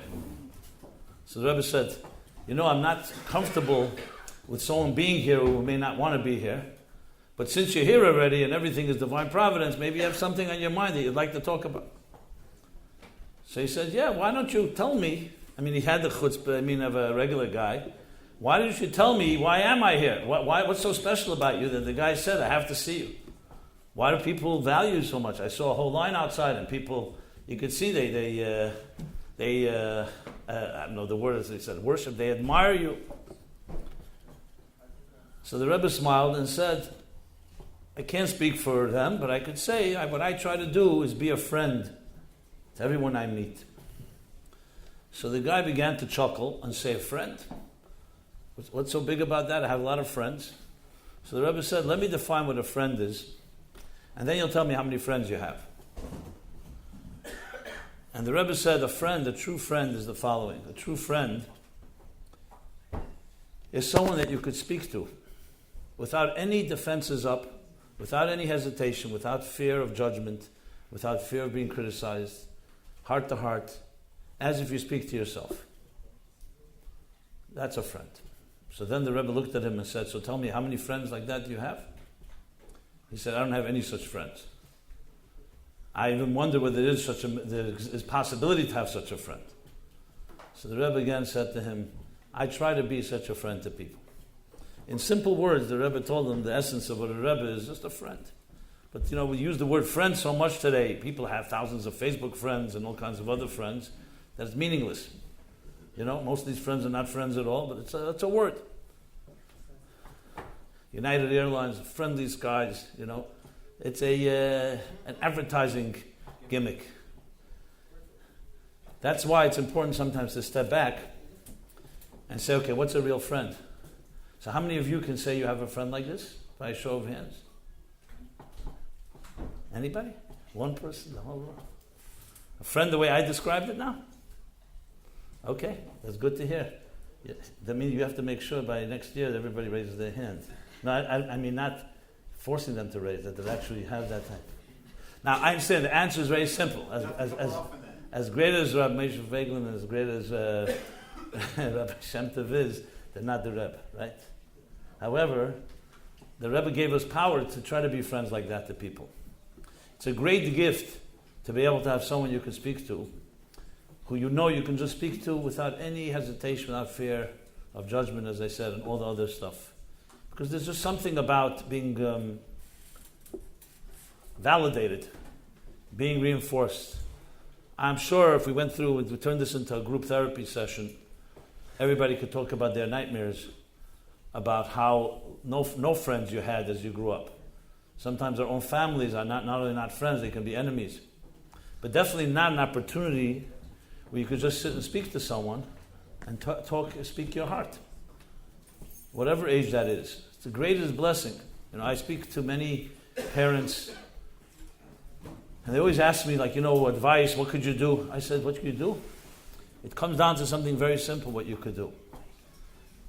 So the Rebbe said, I'm not comfortable with someone being here who may not want to be here. But since you're here already and everything is divine providence, maybe you have something on your mind that you'd like to talk about. So he said, yeah, why don't you tell me? He had the chutzpah, of a regular guy. Why don't you tell me, why am I here? What's so special about you that the guy said, I have to see you? Why do people value you so much? I saw a whole line outside and people, you could see I don't know the word as they said, worship, they admire you. So the Rebbe smiled and said, I can't speak for them, but I could say, what I try to do is be a friend to everyone I meet. So the guy began to chuckle and say, a friend? What's so big about that? I have a lot of friends. So the Rebbe said, let me define what a friend is, and then you'll tell me how many friends you have. And the Rebbe said, a true friend is the following. A true friend is someone that you could speak to without any defenses up, without any hesitation, without fear of judgment, without fear of being criticized, heart to heart, as if you speak to yourself. That's a friend. So then the Rebbe looked at him and said, so tell me, how many friends like that do you have? He said, I don't have any such friends. I even wonder whether there is possibility to have such a friend. So the Rebbe again said to him, I try to be such a friend to people. In simple words, the Rebbe told him the essence of what a Rebbe is, just a friend. But we use the word friend so much today. People have thousands of Facebook friends and all kinds of other friends that it's meaningless. Most of these friends are not friends at all, but it's a word. United Airlines, friendly skies, it's an advertising gimmick. That's why it's important sometimes to step back and say, okay, what's a real friend? So how many of you can say you have a friend like this? By a show of hands. Anybody? One person? The whole world? A friend the way I described it now? Okay, that's good to hear. That means you have to make sure by next year that everybody raises their hand. No, I mean not forcing them to raise it, that they actually have that type. Now, I understand the answer is very simple. As great as Rabbi Moshe Feiglin and as great as Rabbi Shem Tov is, they're not the Rebbe, right? However, the Rebbe gave us power to try to be friends like that to people. It's a great gift to be able to have someone you can speak to, who you can just speak to without any hesitation, without fear of judgment, as I said, and all the other stuff. Because there's just something about being validated, being reinforced. I'm sure if we turned this into a group therapy session, everybody could talk about their nightmares, about how no friends you had as you grew up. Sometimes our own families are not only not friends, they can be enemies. But definitely not an opportunity where you could just sit and speak to someone and speak your heart. Whatever age that is. It's the greatest blessing. I speak to many parents and they always ask me, advice, what could you do? I said, what could you do? It comes down to something very simple, what you could do.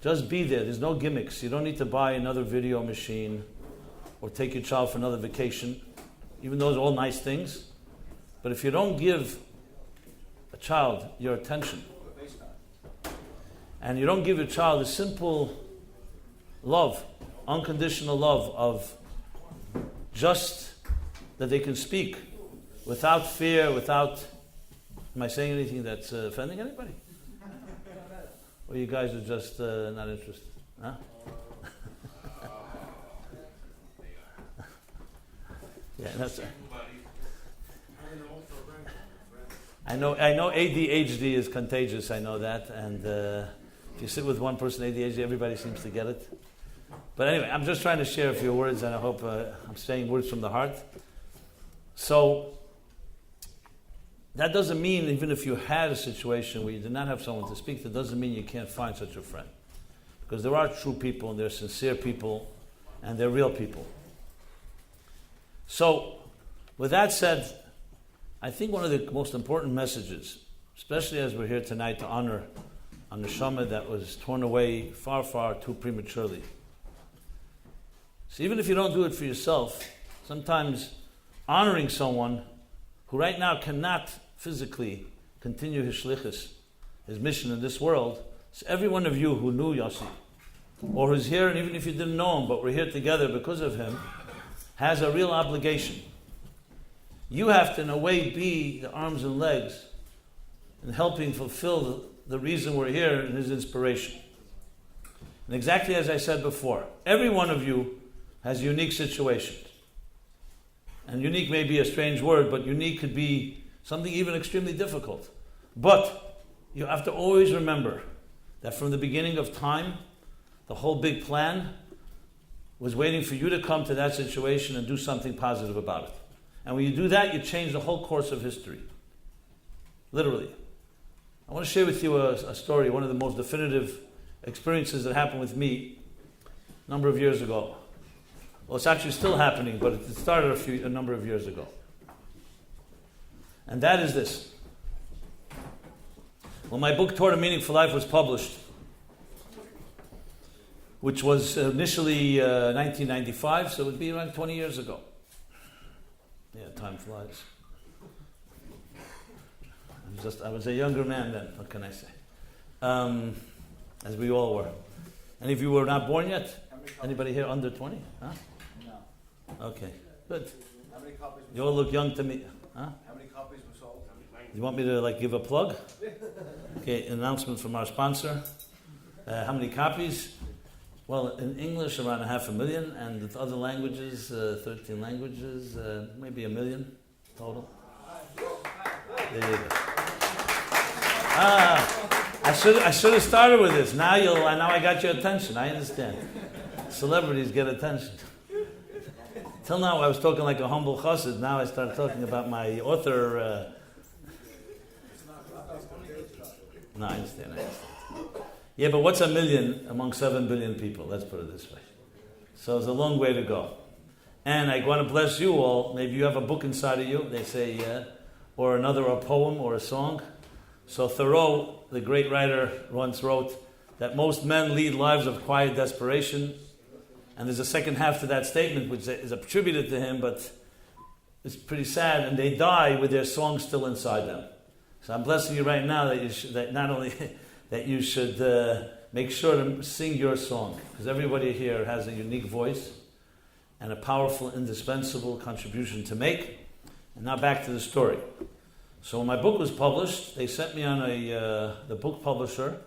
Just be there. There's no gimmicks. You don't need to buy another video machine or take your child for another vacation, even though those are all nice things. But if you don't give a child your attention, and you don't give your child a simple love, unconditional love of just that they can speak without fear, am I saying anything that's offending anybody? Or you guys are just not interested? Huh? Yeah, that's. I know ADHD is contagious. I know that, and if you sit with one person ADHD, everybody seems to get it. But anyway, I'm just trying to share a few words, and I hope I'm saying words from the heart. So that doesn't mean, even if you had a situation where you did not have someone to speak, that doesn't mean you can't find such a friend, because there are true people, and there are sincere people, and they're real people. So, with that said, I think one of the most important messages, especially as we're here tonight to honor a neshama that was torn away far, far too prematurely. So even if you don't do it for yourself, sometimes honoring someone who right now cannot physically continue his shlichus, his mission in this world, so every one of you who knew Yossi, or who's here, and even if you didn't know him, but we're here together because of him, has a real obligation. You have to, in a way, be the arms and legs in helping fulfill the reason we're here in his inspiration. And exactly as I said before, every one of you has unique situations. And unique may be a strange word, but unique could be something even extremely difficult. But you have to always remember that from the beginning of time, the whole big plan was waiting for you to come to that situation and do something positive about it. And when you do that, you change the whole course of history. Literally. I want to share with you a story, one of the most definitive experiences that happened with me a number of years ago. Well, it's actually still happening, but it started a number of years ago. And that is this. When my book, Torah Meaningful Life, was published, which was initially 1995, so it would be around 20 years ago. Yeah, time flies. I was a younger man then, what can I say? As we all were. Any of you were not born yet? Anybody here under 20? Huh? No. Okay, good. How many copies? You all look young to me. Huh? How many copies were sold? You want me to give a plug? Okay, announcement from our sponsor. How many copies? Well, in English, around 500,000, and with other languages, 13 languages, maybe 1 million total. There you go. I should have started with this. Now I got your attention. I understand. Celebrities get attention. Till now, I was talking like a humble chassid. Now I start talking about my author. No, I understand. Yeah, but what's 1 million among 7 billion people? Let's put it this way. So it's a long way to go. And I want to bless you all. Maybe you have a book inside of you, they say, or a poem or a song. So Thoreau, the great writer, once wrote that most men lead lives of quiet desperation. And there's a second half to that statement which is attributed to him, but it's pretty sad. And they die with their song still inside them. So I'm blessing you right now that not only that you should make sure to sing your song, because everybody here has a unique voice and a powerful, indispensable contribution to make. And now back to the story. So when my book was published, they sent me on the book publisher,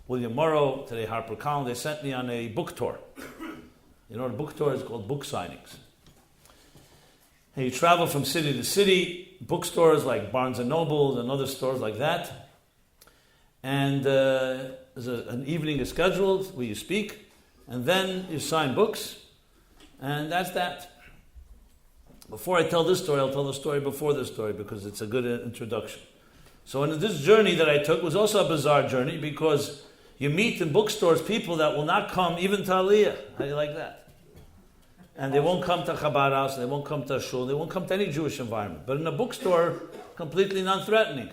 William Morrow, today HarperCollins, they sent me on a book tour. You know what a book tour is called? Book signings. And you travel from city to city, bookstores like Barnes & Noble and other stores like that. And there's an evening is scheduled where you speak, and then you sign books, and that's that. Before I tell this story, I'll tell the story before this story because it's a good introduction. So in this journey that I took was also a bizarre journey because you meet in bookstores people that will not come even to Aliyah. How do you like that? And they won't come to Chabad House, they won't come to a shul, they won't come to any Jewish environment. But in a bookstore, completely non-threatening.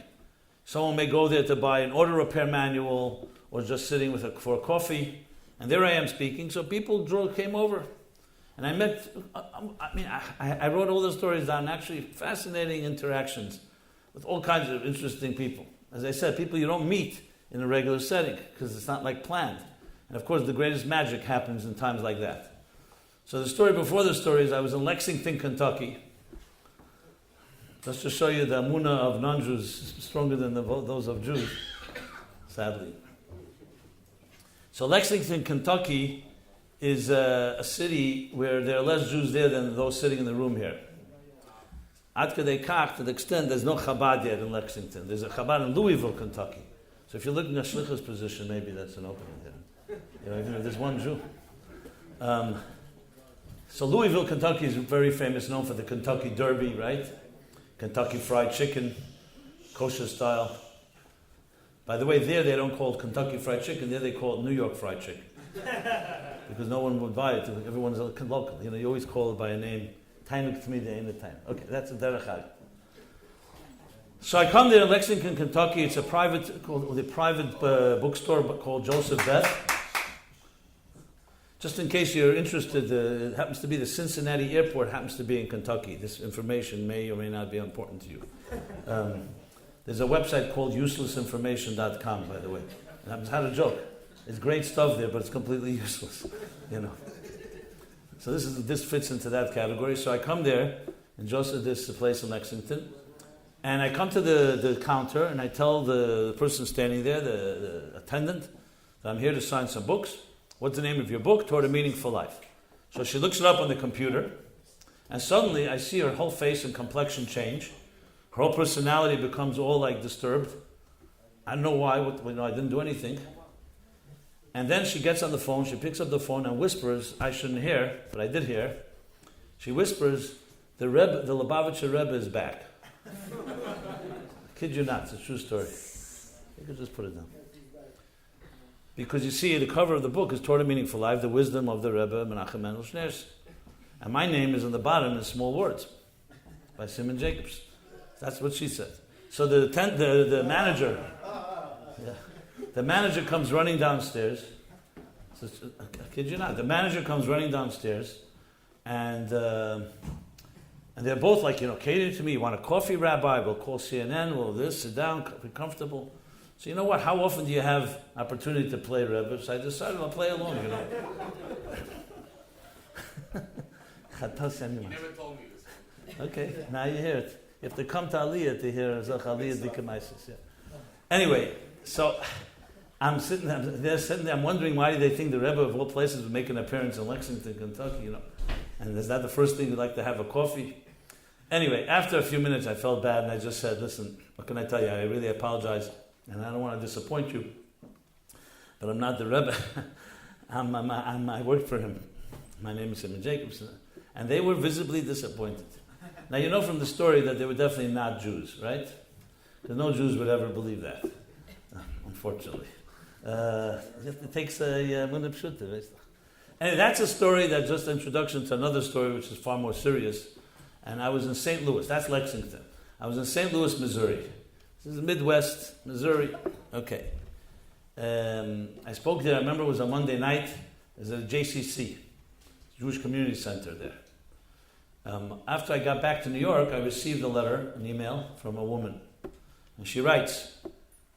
Someone may go there to buy an auto repair manual or just sitting for a coffee. And there I am speaking. So people came over. And I met, I wrote all the stories down, actually fascinating interactions with all kinds of interesting people. As I said, people you don't meet in a regular setting because it's not like planned. And of course, the greatest magic happens in times like that. So the story before the story is I was in Lexington, Kentucky. Just to show you the Amunah of non-Jews is stronger than those of Jews, sadly. So Lexington, Kentucky is a city where there are less Jews there than those sitting in the room here. Ad Kedei Kach, to the extent there's no Chabad yet in Lexington. There's a Chabad in Louisville, Kentucky. So if you're looking at Shlichus position, maybe that's an opening there. You know, even if there's one Jew. So Louisville, Kentucky is very famous, known for the Kentucky Derby, right? Kentucky Fried Chicken, kosher style. By the way, there they don't call it Kentucky Fried Chicken, there they call it New York Fried Chicken. Because no one would buy it, everyone's local. You know, you always call it by a name. Tainik to me, the end of time. Okay, that's a derech hag. So I come there in Lexington, Kentucky. It's a private bookstore called Joseph Beth. Just in case you're interested, it happens to be the Cincinnati airport happens to be in Kentucky. This information may or may not be important to you. There's a website called uselessinformation.com, by the way. And I had a joke. It's great stuff there, but it's completely useless. You know. So this fits into that category. So I come there, and Joseph, this is a place in Lexington, and I come to the counter, and I tell the person standing there, the attendant, that I'm here to sign some books. What's the name of your book? Toward a Meaningful Life. So she looks it up on the computer, and suddenly I see her whole face and complexion change. Her whole personality becomes all like disturbed. I don't know why. I didn't do anything. And then she gets on the phone, she picks up the phone and whispers, I shouldn't hear, but I did hear. She whispers, the Lubavitcher Rebbe is back. I kid you not, it's a true story. You could just put it down. Because you see, the cover of the book is Toward a Meaningful Life, the wisdom of the Rebbe, Menachem Mendel Schneerson. And my name is on the bottom in small words, by Simon Jacobs. That's what she said. So the manager... Yeah. The manager comes running downstairs. So, I kid you not. The manager comes running downstairs, and they're both like, catering to me. You want a coffee, Rabbi? We'll call CNN. We'll this. Sit down. Be comfortable. So you know what? How often do you have opportunity to play, Rebbe? So I decided I'll play along. You never told me this. Okay, now you hear it. You have to come to Aliyah to hear Zach Aliyah Dikemaisis. Yeah. Anyway, so I'm sitting there, I'm wondering why they think the Rebbe of all places would make an appearance in Lexington, Kentucky, And is that the first thing you'd like to have a coffee? Anyway, after a few minutes I felt bad and I just said, listen, what can I tell you? I really apologize and I don't want to disappoint you, but I'm not the Rebbe. I work for him. My name is Simon Jacobs. And they were visibly disappointed. Now you know from the story that they were definitely not Jews, right? Because no Jews would ever believe that, unfortunately. It takes a munib shutta. Anyway, that's a story that's just an introduction to another story which is far more serious. And I was in St. Louis, that's Lexington. I was in St. Louis, Missouri. This is Midwest, Missouri. Okay. I spoke there, I remember it was a Monday night. It was at JCC, Jewish Community Center there. After I got back to New York, I received a letter, an email from a woman. And she writes,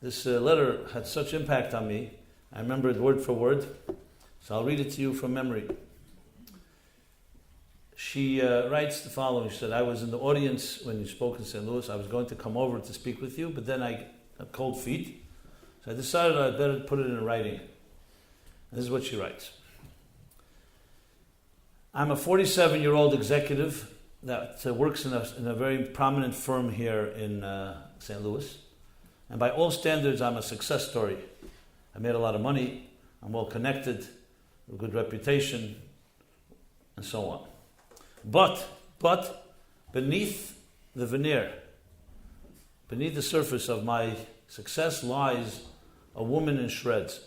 this letter had such impact on me, I remember it word for word, so I'll read it to you from memory. She writes the following. She said, I was in the audience when you spoke in St. Louis. I was going to come over to speak with you, but then I got cold feet. So I decided I'd better put it in writing. And this is what she writes. I'm a 47-year-old executive that works in a very prominent firm here in St. Louis. And by all standards, I'm a success story. I made a lot of money. I'm well connected, a good reputation, and so on. But beneath the veneer, beneath the surface of my success lies a woman in shreds.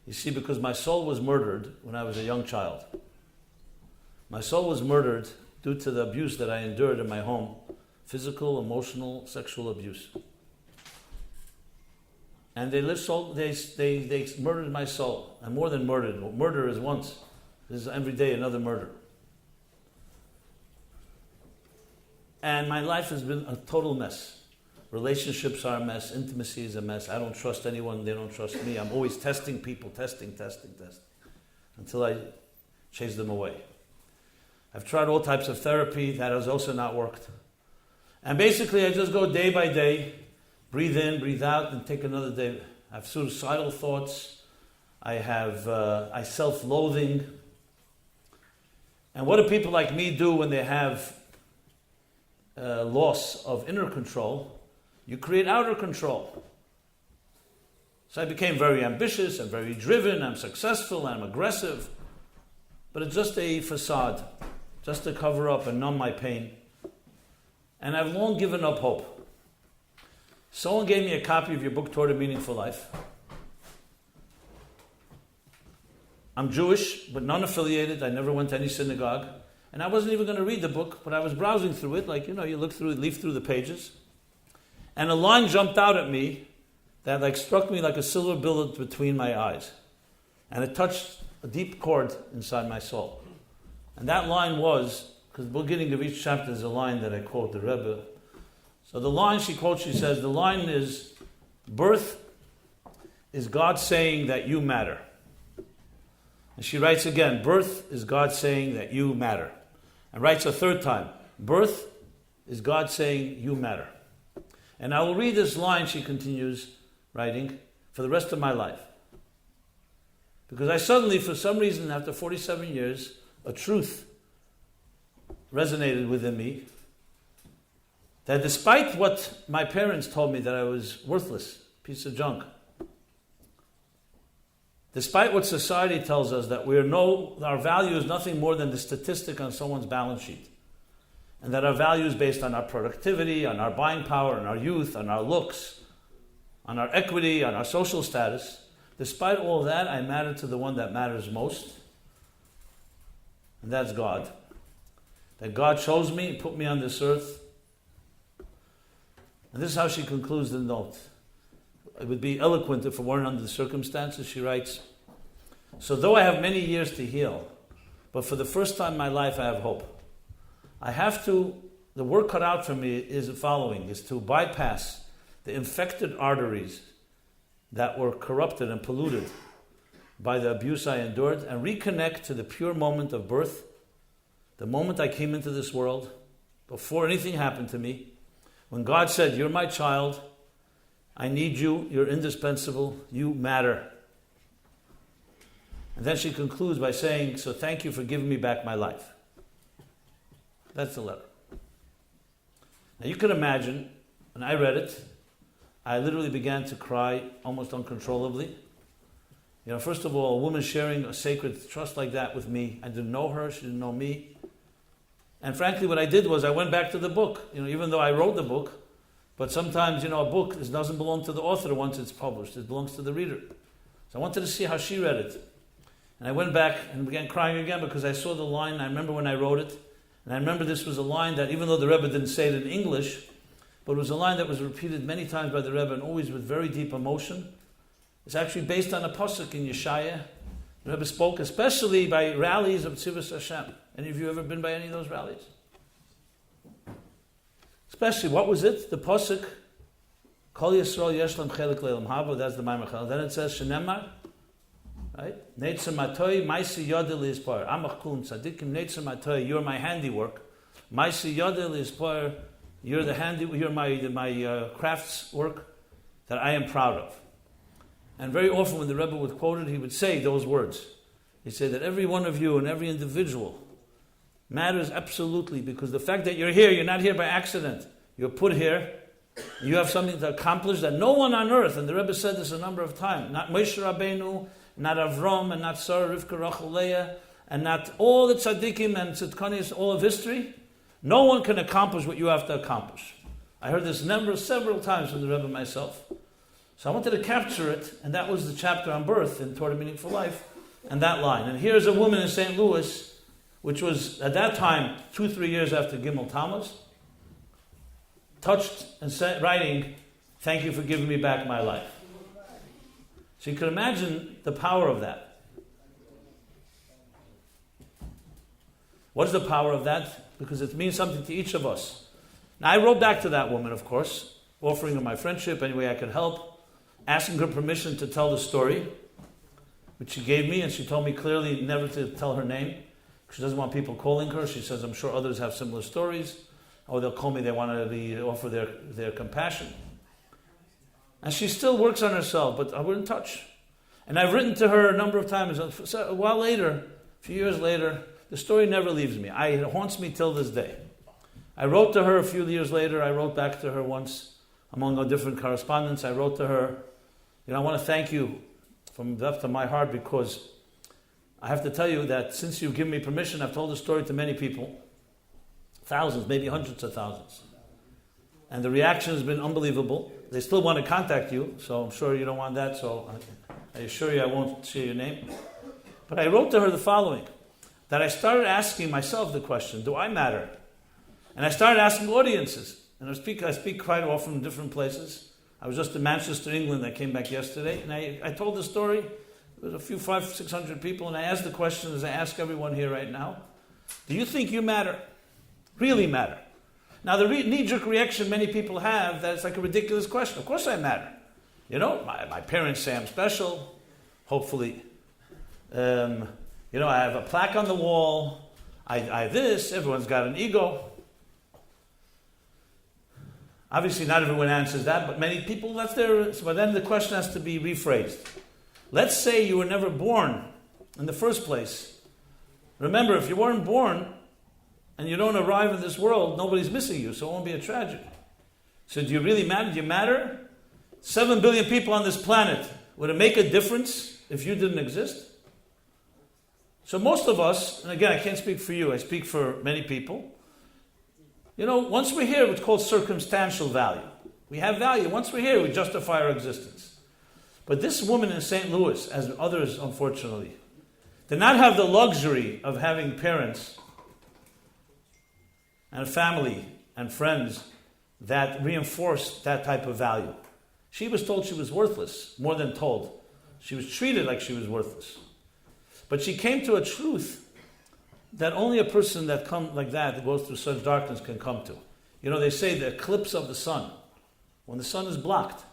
You see, because my soul was murdered when I was a young child. My soul was murdered due to the abuse that I endured in my home, physical, emotional, sexual abuse. And they murdered my soul. And more than murdered. Murder is once. This is every day another murder. And my life has been a total mess. Relationships are a mess. Intimacy is a mess. I don't trust anyone. They don't trust me. I'm always testing people, testing, until I chase them away. I've tried all types of therapy. That has also not worked. And basically, I just go day by day, breathe in, breathe out, and take another day. I have suicidal thoughts. I self-loathing. And what do people like me do when they have loss of inner control? You create outer control. So I became very ambitious and very driven. I'm successful, I'm aggressive. But it's just a facade, just to cover up and numb my pain. And I've long given up hope. Someone gave me a copy of your book, Toward a Meaningful Life. I'm Jewish, but non-affiliated. I never went to any synagogue. And I wasn't even going to read the book, but I was browsing through it, like, you look through it, leaf through the pages. And a line jumped out at me that struck me like a silver bullet between my eyes. And it touched a deep chord inside my soul. And that line was, because the beginning of each chapter is a line that I quote the Rebbe. So the line she quotes, she says, the line is, birth is God saying that you matter. And she writes again, birth is God saying that you matter. And writes a third time, birth is God saying you matter. And I will read this line, she continues writing, for the rest of my life. Because I suddenly, for some reason, after 47 years, a truth resonated within me that despite what my parents told me that I was worthless, piece of junk, despite what society tells us that our value is nothing more than the statistic on someone's balance sheet, and that our value is based on our productivity, on our buying power, on our youth, on our looks, on our equity, on our social status, despite all of that, I matter to the one that matters most, and that's God. That God chose me and put me on this earth. And this is how she concludes the note. It would be eloquent if it weren't under the circumstances. She writes, so though I have many years to heal, but for the first time in my life I have hope. The work cut out for me is the following, is to bypass the infected arteries that were corrupted and polluted by the abuse I endured and reconnect to the pure moment of birth, the moment I came into this world, before anything happened to me, when God said, you're my child, I need you, you're indispensable, you matter. And then she concludes by saying, so thank you for giving me back my life. That's the letter. Now you can imagine, when I read it, I literally began to cry almost uncontrollably. First of all, a woman sharing a sacred trust like that with me. I didn't know her, she didn't know me. And frankly, what I did was I went back to the book. Even though I wrote the book, but sometimes, a book doesn't belong to the author once it's published. It belongs to the reader. So I wanted to see how she read it. And I went back and began crying again because I saw the line. I remember when I wrote it. And I remember this was a line that, even though the Rebbe didn't say it in English, but it was a line that was repeated many times by the Rebbe and always with very deep emotion. It's actually based on a pasuk in Yeshaya. The Rebbe spoke especially by rallies of Tzivus Hashem. Any of you ever been by any of those rallies? Especially, what was it? The pasuk, Kol Yisrael Yesh Lam Chelik Le'Olam Haba, that's the Maimar Chal. Then it says, Shenemar, right? Neitzer Matoi, Maisi Yodel Yizpar. Amach Kun Tzadikim, Neitzer Matoi, you're my handiwork. Maisi Yodel Yizpar, you're my crafts work that I am proud of. And very often when the Rebbe would quote it, he would say those words. He'd say that every one of you and every individual matters absolutely, because the fact that you're not here by accident. You're put here, you have something to accomplish that no one on earth, and the Rebbe said this a number of times, not Moshe Rabbeinu, not Avram, and not Sarah, Rivka, Rachel, Leah, and not all the tzaddikim and tzidkanis, all of history. No one can accomplish what you have to accomplish. I heard this several times from the Rebbe myself. So I wanted to capture it, and that was the chapter on birth in Toward a Meaningful Life, and that line. And here's a woman in St. Louis, which was at that time 2-3 years after Gimel Tammuz, touched and writing, thank you for giving me back my life. So you can imagine the power of that. What is the power of that? Because it means something to each of us. Now I wrote back to that woman, of course, offering her my friendship any way I could help, asking her permission to tell the story, which she gave me, and she told me clearly never to tell her name. She doesn't want people calling her. She says, I'm sure others have similar stories. Or they'll call me, they want to offer their compassion. And she still works on herself, but we're in touch. And I've written to her a number of times. So a while later, a few years later, the story never leaves me. It haunts me till this day. I wrote to her a few years later. I wrote back to her once, among our different correspondence. I wrote to her, I want to thank you from the depth of my heart, because I have to tell you that since you've given me permission, I've told the story to many people, thousands, maybe hundreds of thousands. And the reaction has been unbelievable. They still want to contact you, so I'm sure you don't want that, so I assure you I won't share your name. But I wrote to her the following, that I started asking myself the question, do I matter? And I started asking audiences. And I speak quite often in different places. I was just in Manchester, England. I came back yesterday. And I told the story. There was a few 500-600 people. And I asked the question, as I ask everyone here right now, do you think you matter? Really matter? Now, the knee-jerk reaction many people have, that it's like a ridiculous question. Of course I matter. My parents say I'm special, hopefully. I have a plaque on the wall. I have this. Everyone's got an ego. Obviously, not everyone answers that, but many people, that's their... But then the question has to be rephrased. Let's say you were never born in the first place. Remember, if you weren't born and you don't arrive in this world, nobody's missing you, so it won't be a tragedy. So do you really matter? Do you matter? 7 billion people on this planet. Would it make a difference if you didn't exist? So most of us, and again, I can't speak for you, I speak for many people. Once we're here, it's called circumstantial value. We have value. Once we're here, we justify our existence. But this woman in St. Louis, as others, unfortunately, did not have the luxury of having parents and a family and friends that reinforced that type of value. She was told she was worthless, more than told. She was treated like she was worthless. But she came to a truth that only a person that goes through such darkness can come to. They say the eclipse of the sun. When the sun is blocked,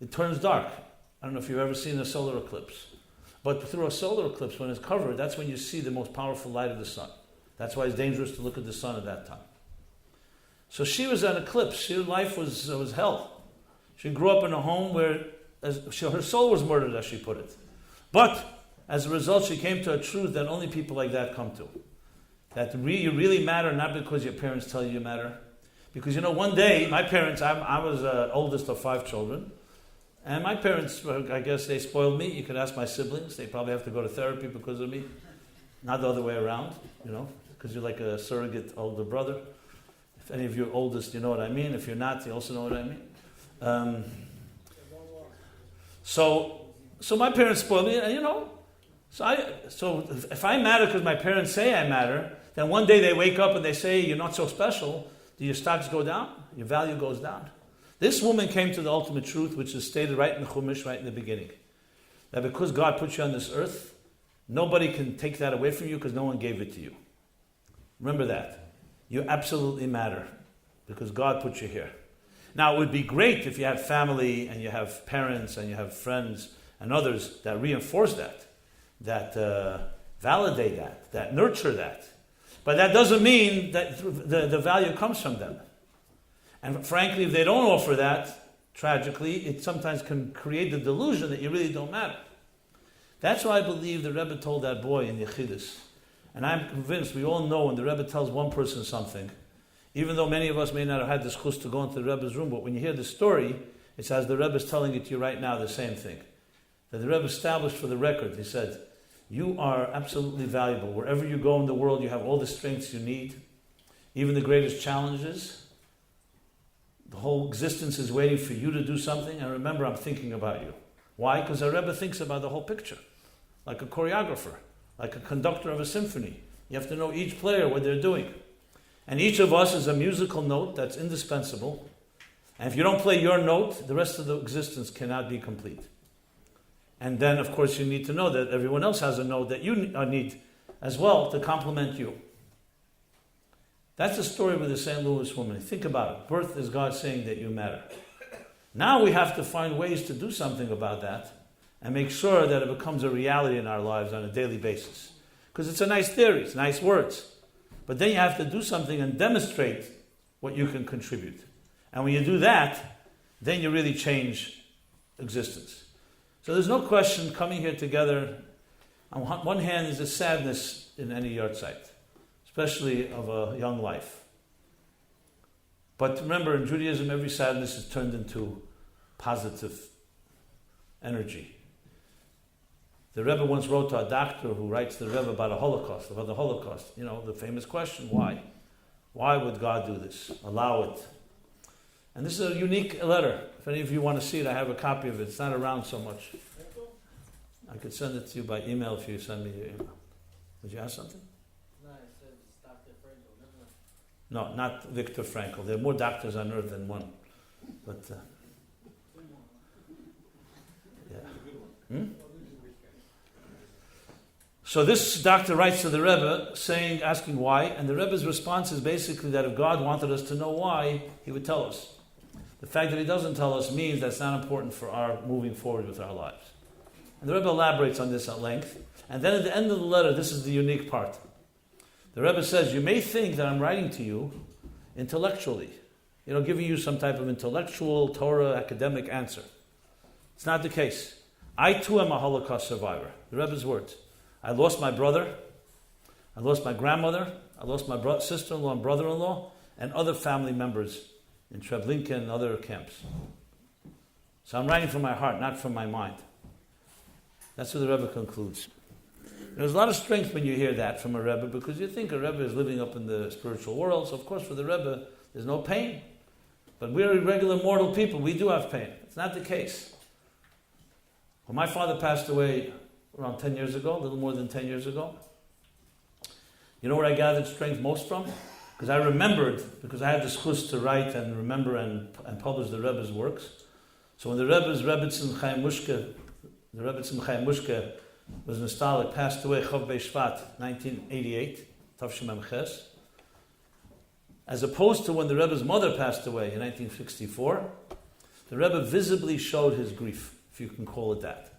it turns dark. I don't know if you've ever seen a solar eclipse. But through a solar eclipse, when it's covered, that's when you see the most powerful light of the sun. That's why it's dangerous to look at the sun at that time. So she was an eclipse. Her life was hell. She grew up in a home where her soul was murdered, as she put it. But as a result, she came to a truth that only people like that come to. That you really matter, not because your parents tell you you matter. Because, one day, my parents, I was the oldest of 5 children. And my parents, I guess they spoiled me. You could ask my siblings. They probably have to go to therapy because of me. Not the other way around, because you're like a surrogate older brother. If any of you are oldest, you know what I mean. If you're not, you also know what I mean. So my parents spoiled me, and So if I matter because my parents say I matter, then one day they wake up and they say, you're not so special, do your stocks go down? Your value goes down. This woman came to the ultimate truth, which is stated right in the Chumash, right in the beginning. That because God put you on this earth, nobody can take that away from you because no one gave it to you. Remember that. You absolutely matter because God put you here. Now, it would be great if you had family and you have parents and you have friends and others that reinforce that validate that nurture that. But that doesn't mean that the value comes from them. And frankly, if they don't offer that, tragically, it sometimes can create the delusion that you really don't matter. That's why I believe the Rebbe told that boy in Yechidus. And I'm convinced we all know when the Rebbe tells one person something, even though many of us may not have had the schus to go into the Rebbe's room, but when you hear the story, it's as the Rebbe is telling it to you right now, the same thing. That the Rebbe established for the record, he said, you are absolutely valuable. Wherever you go in the world, you have all the strengths you need. Even the greatest challenges. The whole existence is waiting for you to do something. And remember, I'm thinking about you. Why? Because a Rebbe thinks about the whole picture. Like a choreographer. Like a conductor of a symphony. You have to know each player, what they're doing. And each of us is a musical note that's indispensable. And if you don't play your note, the rest of the existence cannot be complete. And then, of course, you need to know that everyone else has a note that you need as well to complement you. That's the story with the St. Louis woman. Think about it. Birth is God saying that you matter. Now we have to find ways to do something about that and make sure that it becomes a reality in our lives on a daily basis. Because it's a nice theory, it's nice words. But then you have to do something and demonstrate what you can contribute. And when you do that, then you really change existence. So there's no question coming here together, on one hand, is a sadness in any yahrzeit, especially of a young life. But remember, in Judaism, every sadness is turned into positive energy. The Rebbe once wrote to a doctor who writes to the Rebbe about the Holocaust. You know, the famous question, why? Why would God do this? Allow it. And this is a unique letter. If any of you want to see it, I have a copy of it. It's not around so much. I could send it to you by email if you send me your email. Did you ask something? No, it says Dr. Frankl, isn't it? No, not Viktor Frankl. There are more doctors on earth than one. But, yeah. So this doctor writes to the Rebbe, asking why, and the Rebbe's response is basically that if God wanted us to know why, he would tell us. The fact that he doesn't tell us means that's not important for our moving forward with our lives. And the Rebbe elaborates on this at length. And then at the end of the letter, this is the unique part. The Rebbe says, you may think that I'm writing to you intellectually, giving you some type of intellectual, Torah, academic answer. It's not the case. I too am a Holocaust survivor. The Rebbe's words. I lost my brother, I lost my grandmother, I lost my sister-in-law and brother-in-law, and other family members in Treblinka and other camps. So I'm writing from my heart, not from my mind. That's what the Rebbe concludes. There's a lot of strength when you hear that from a Rebbe, because you think a Rebbe is living up in the spiritual world, so of course for the Rebbe there's no pain. But we're regular mortal people, we do have pain. It's not the case. When my father passed away around 10 years ago, a little more than 10 years ago, you know where I gathered strength most from? Because I remembered, because I had the schus to write and remember and publish the Rebbe's works. So when the Rebbetzin Chaim Mushke was nostalgic, passed away, Chav Shvat, 1988, Tavshim Ches, as opposed to when the Rebbe's mother passed away in 1964, the Rebbe visibly showed his grief, if you can call it that.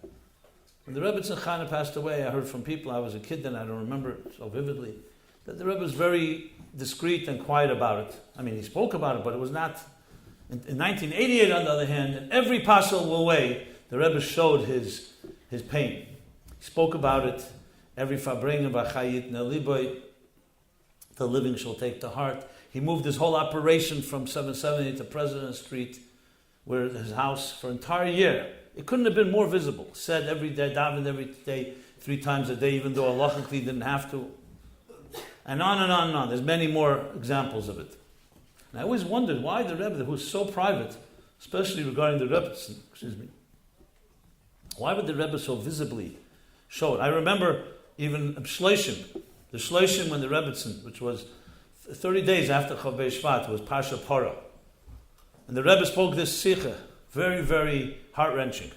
When the Rebbe Tzachana passed away, I heard from people, I was a kid then, I don't remember it so vividly, that the Rebbe was very discreet and quiet about it. I mean, he spoke about it, but it was not... In 1988, on the other hand, in every possible way, the Rebbe showed his pain. He spoke about it, every Fabrengen V'chayit Neliboy, the living shall take to heart. He moved his whole operation from 770 to President Street, where his house, for an entire year. It couldn't have been more visible. Said every day, davened every day, 3 times a day, even though halachically didn't have to. And on and on and on. There's many more examples of it. And I always wondered why the Rebbe, who was so private, especially regarding the Rebbe, why would the Rebbe so visibly show it? I remember even Shloshim, the Shloshim when the Rebbetzin, which was 30 days after Chav Shvat, was Pasha Porah. And the Rebbe spoke this sikha, very, very heart-wrenching.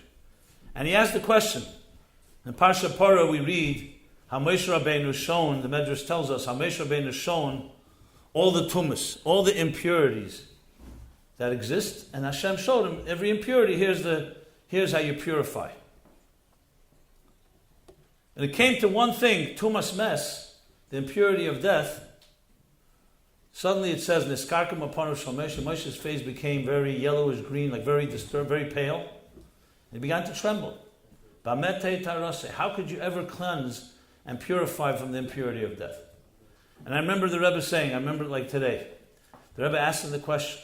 And he asked the question. In Parsha Porah we read how Moshe Rabbeinu shown, the Medrash tells us, how Moshe Rabbeinu shown all the tumas, all the impurities that exist, and Hashem showed him every impurity, here's how you purify. And it came to one thing, tumas mes, the impurity of death. Suddenly it says, Niskarkim upon Moshe, Moshe's face became very yellowish green, like very disturbed, very pale. And he began to tremble. Bamete tarase, how could you ever cleanse and purify from the impurity of death? And I remember the Rebbe saying, I remember it like today, the Rebbe asked him the question,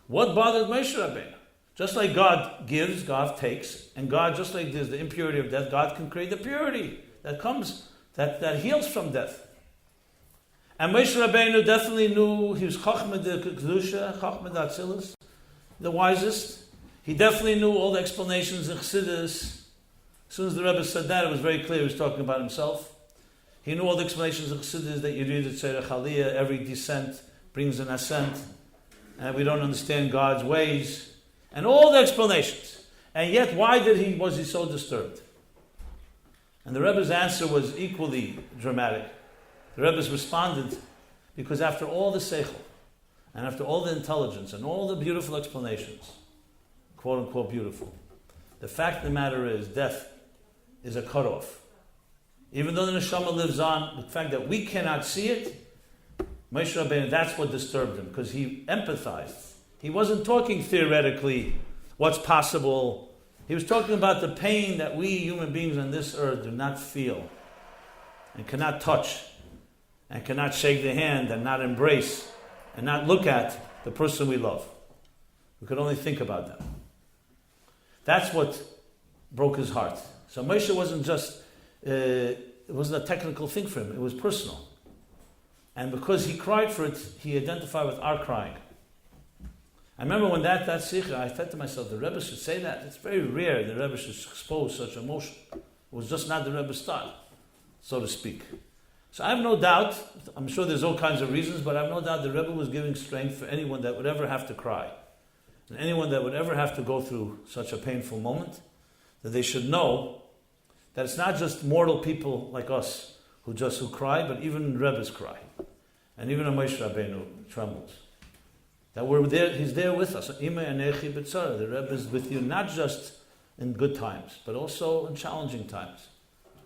what bothered Moshe Rabbeinu? Just like God gives, God takes, and God, just like there's the impurity of death, God can create the purity that comes, that heals from death. And Moshe Rabbeinu definitely knew he was Chachma de Kedusha, Chachma de Atzilus, the wisest. He definitely knew all the explanations in Chassidus. As soon as the Rebbe said that, it was very clear he was talking about himself. He knew all the explanations of Chassidus that you read at Tzerech Aliyah, every descent brings an ascent, and we don't understand God's ways, and all the explanations. And yet, why was he so disturbed? And the Rebbe's answer was equally dramatic. The Rebbe's responded, because after all the seichel, and after all the intelligence, and all the beautiful explanations, quote-unquote beautiful, the fact of the matter is, death is a cutoff. Even though the neshama lives on, the fact that we cannot see it, Moshe Rabbeinu, that's what disturbed him, because he empathized. He wasn't talking theoretically, what's possible. He was talking about the pain that we human beings on this earth do not feel and cannot touch and cannot shake the hand and not embrace and not look at the person we love. We could only think about them. That's what broke his heart. So Moshe wasn't just, it wasn't a technical thing for him, it was personal. And because he cried for it, he identified with our crying. I remember when that sikha, I thought to myself, the Rebbe should say that. It's very rare the Rebbe should expose such emotion. It was just not the Rebbe's style, so to speak. So I have no doubt, I'm sure there's all kinds of reasons, but I have no doubt the Rebbe was giving strength for anyone that would ever have to cry. And anyone that would ever have to go through such a painful moment, that they should know that it's not just mortal people like us who cry, but even Rebbes cry. And even a Moshe Rabbeinu trembles. That we're there, he's there with us. The Rebbe is with you not just in good times, but also in challenging times.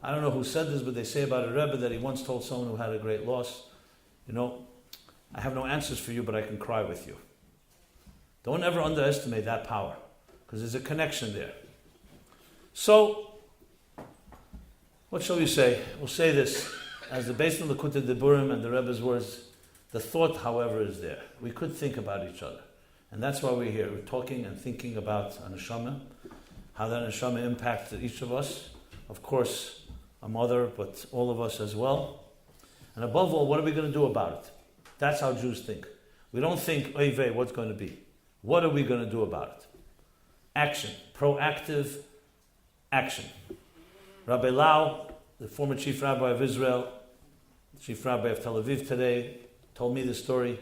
I don't know who said this, but they say about a Rebbe that he once told someone who had a great loss, I have no answers for you, but I can cry with you. Don't ever underestimate that power, because there's a connection there. So, what shall we say? We'll say this, as the based on the Likutei Diburim and the Rebbe's words, the thought, however, is there. We could think about each other. And that's why we're here. We're talking and thinking about a neshama, how that neshama impacted each of us. Of course, a mother, but all of us as well. And above all, what are we going to do about it? That's how Jews think. We don't think, oy vey, what's going to be? What are we going to do about it? Action. Proactive action. Rabbi Lau, the former chief rabbi of Israel, chief rabbi of Tel Aviv today, told me this story.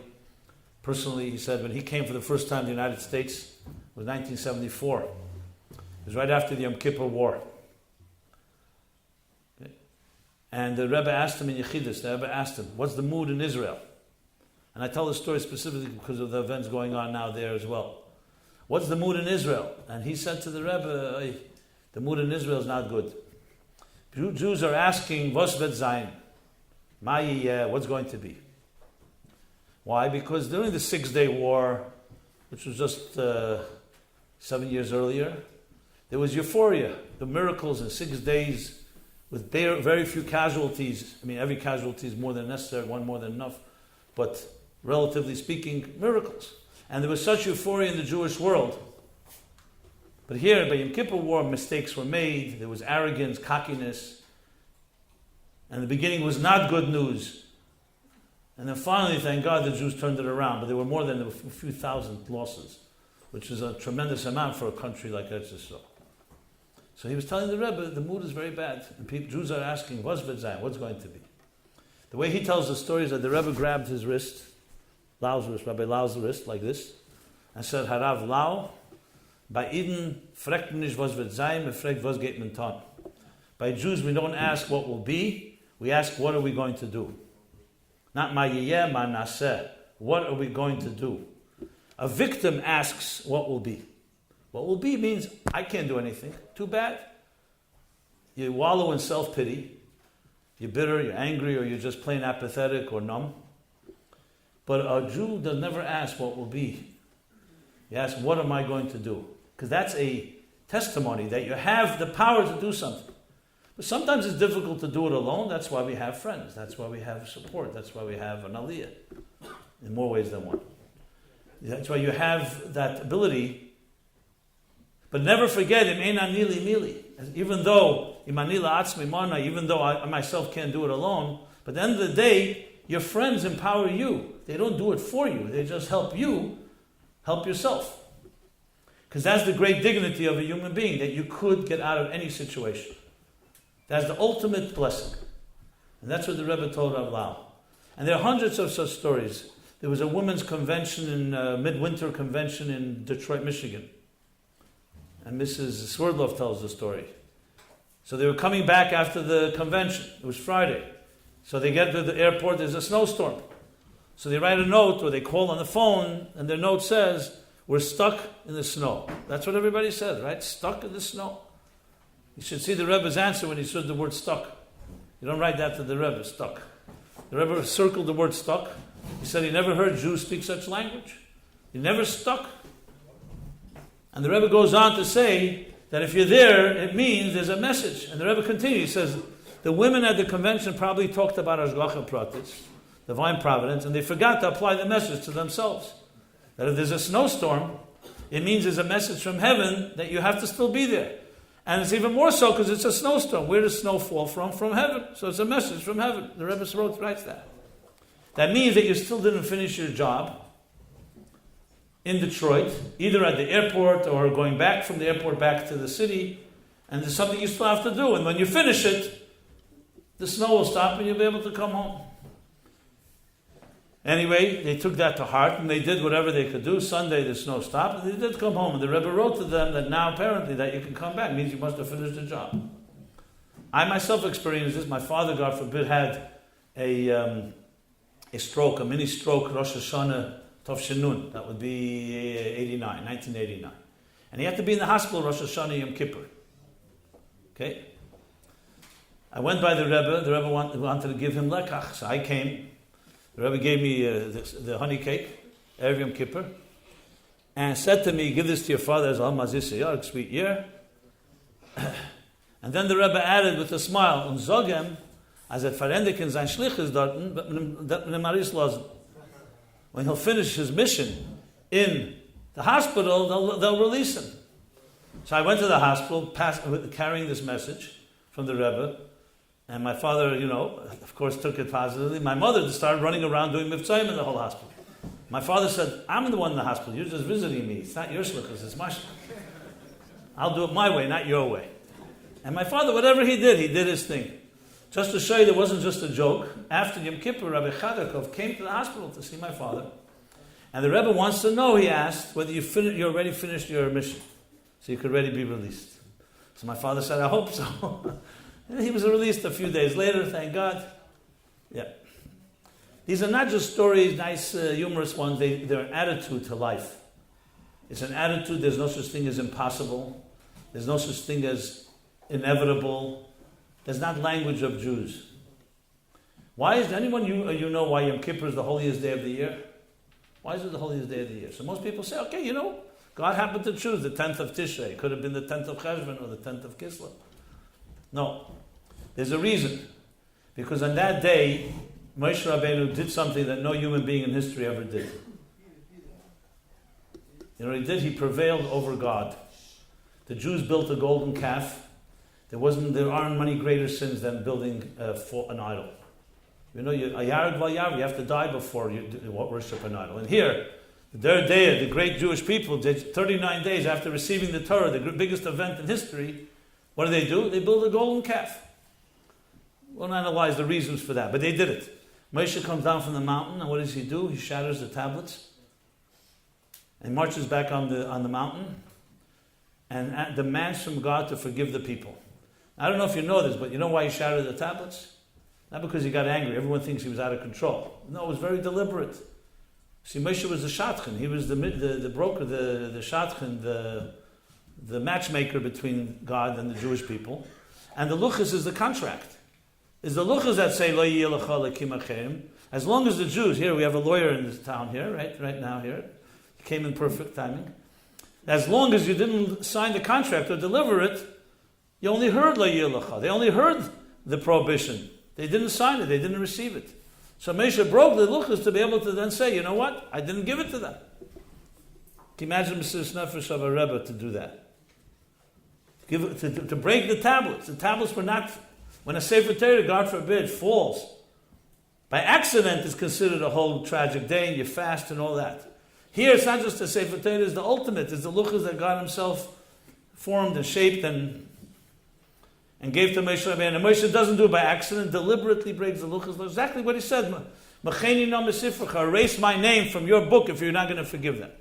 Personally, he said when he came for the first time to the United States, it was 1974. It was right after the Yom Kippur War. Okay. And the Rebbe asked him in Yechidus, the Rebbe asked him, what's the mood in Israel? And I tell the story specifically because of the events going on now there as well. What's the mood in Israel? And he said to the Rebbe, the mood in Israel is not good. Jews are asking, was wird sein? What's going to be? Why? Because during the 6-Day War, which was just 7 years earlier, there was euphoria. The miracles in 6 days with very few casualties. I mean, every casualty is more than necessary, one more than enough. But relatively speaking, miracles. And there was such euphoria in the Jewish world. But here, by Yom Kippur War, mistakes were made. There was arrogance, cockiness. And the beginning was not good news. And then finally, thank God, the Jews turned it around. But there were more than a few thousand losses, which is a tremendous amount for a country like Eretz Yisrael. So he was telling the Rebbe, the mood is very bad. And Jews are asking, what's going to be? The way he tells the story is that the Rebbe grabbed his wrist, Rabbi Lau's wrist, like this, and said, Harav Lau, bei Eden fragt man nicht, was wird sein, man fragt, was geht man tun. By Jews, we don't ask what will be, we ask, what are we going to do? Not ma yiyeh, ma naseh. What are we going to do? A victim asks, what will be? What will be means, I can't do anything. Too bad. You wallow in self-pity. You're bitter, you're angry, or you're just plain apathetic or numb. But a Jew does never ask what will be. He asks, what am I going to do? Because that's a testimony that you have the power to do something. But sometimes it's difficult to do it alone. That's why we have friends. That's why we have support. That's why we have an aliyah. In more ways than one. That's why you have that ability. But never forget, even though even though I myself can't do it alone, but at the end of the day, your friends empower you. They don't do it for you. They just help you help yourself. Because that's the great dignity of a human being, that you could get out of any situation. That's the ultimate blessing. And that's what the Rebbe told Rav Lau. And there are hundreds of such stories. There was a women's convention, midwinter convention in Detroit, Michigan. And Mrs. Swerdlov tells the story. So they were coming back after the convention. It was Friday. So they get to the airport, there's a snowstorm. So they write a note, or they call on the phone, and their note says, we're stuck in the snow. That's what everybody says, right? Stuck in the snow. You should see the Rebbe's answer when he said the word stuck. You don't write that to the Rebbe, stuck. The Rebbe circled the word stuck. He said he never heard Jews speak such language. He never stuck. And the Rebbe goes on to say that if you're there, it means there's a message. And the Rebbe continues, he says, the women at the convention probably talked about Hashgacha Pratis, divine providence, and they forgot to apply the message to themselves. That if there's a snowstorm, it means there's a message from heaven that you have to still be there. And it's even more so because it's a snowstorm. Where does snow fall from? From heaven. So it's a message from heaven. The Rebbe writes that. That means that you still didn't finish your job in Detroit, either at the airport or going back from the airport back to the city, and there's something you still have to do. And when you finish it, the snow will stop and you'll be able to come home. Anyway, they took that to heart and they did whatever they could do. Sunday the snow stopped and they did come home. And the Rebbe wrote to them that now apparently that you can come back means you must have finished the job. I myself experienced this. My father, God forbid, had a stroke, a mini stroke, Rosh Hashanah Tov Shenun. That would be 1989. And he had to be in the hospital Rosh Hashanah Yom Kippur. Okay? I went by the Rebbe wanted to give him lekach, so I came. The Rebbe gave me the honey cake, Erev Yom Kippur, and said to me, give this to your father as Al-Mazis sweet year. And then the Rebbe added with a smile, und zogem, as et verendik in sein Schlichus dorten, but maris losen. When he'll finish his mission in the hospital, they'll release him. So I went to the hospital, carrying this message from the Rebbe, and my father, of course, took it positively. My mother started running around doing mivtzayim in the whole hospital. My father said, I'm the one in the hospital. You're just visiting me. It's not your shlichus, it's my shlichus. I'll do it my way, not your way. And my father, whatever he did his thing. Just to show you there wasn't just a joke, after Yom Kippur, Rabbi Chadarkov came to the hospital to see my father. And the Rebbe wants to know, he asked, whether you already finished your mission, so you could already be released. So my father said, I hope so. And he was released a few days later, thank God. Yeah. These are not just stories, nice, humorous ones. They're an attitude to life. It's an attitude. There's no such thing as impossible. There's no such thing as inevitable. There's not language of Jews. Why is anyone you know why Yom Kippur is the holiest day of the year? Why is it the holiest day of the year? So most people say, okay, God happened to choose the 10th of Tishrei. It could have been the 10th of Cheshvan or the 10th of Kislev. No. There's a reason. Because on that day, Moshe Rabbeinu did something that no human being in history ever did. You know what he did? He prevailed over God. The Jews built a golden calf. There aren't many greater sins than building an idol. You have to die before you worship an idol. And here, the day, the great Jewish people did 39 days after receiving the Torah, the biggest event in history. What do? They build a golden calf. We'll analyze the reasons for that, but they did it. Moshe comes down from the mountain, and what does he do? He shatters the tablets and marches back on the mountain and demands from God to forgive the people. I don't know if you know this, but you know why he shattered the tablets? Not because he got angry. Everyone thinks he was out of control. No, it was very deliberate. See, Moshe was the shadchan. He was the broker, the shadchan, the matchmaker between God and the Jewish people. And the luchas is the contract. Is the luchas that say, Lo yeh lecha elokim achem. As long as the Jews, here we have a lawyer in this town here, right now here. He came in perfect timing. As long as you didn't sign the contract or deliver it, you only heard Lo yeh lecha. They only heard the prohibition. They didn't sign it. They didn't receive it. So Moshe broke the luchas to be able to then say, you know what? I didn't give it to them. Can you imagine Mesiras Nefesh of a Rebbe to do that? To break the tablets. The tablets were not, when a Sefer Torah, God forbid, falls, by accident it's considered a whole tragic day and you fast and all that. Here it's not just a Sefer Torah, it's the ultimate. It's the luchas that God himself formed and shaped and gave to Moshe Rabbeinu. And Moshe doesn't do it by accident, deliberately breaks the luchas. Exactly what he said. Macheni no mesifrecha, erase my name from your book if you're not going to forgive them.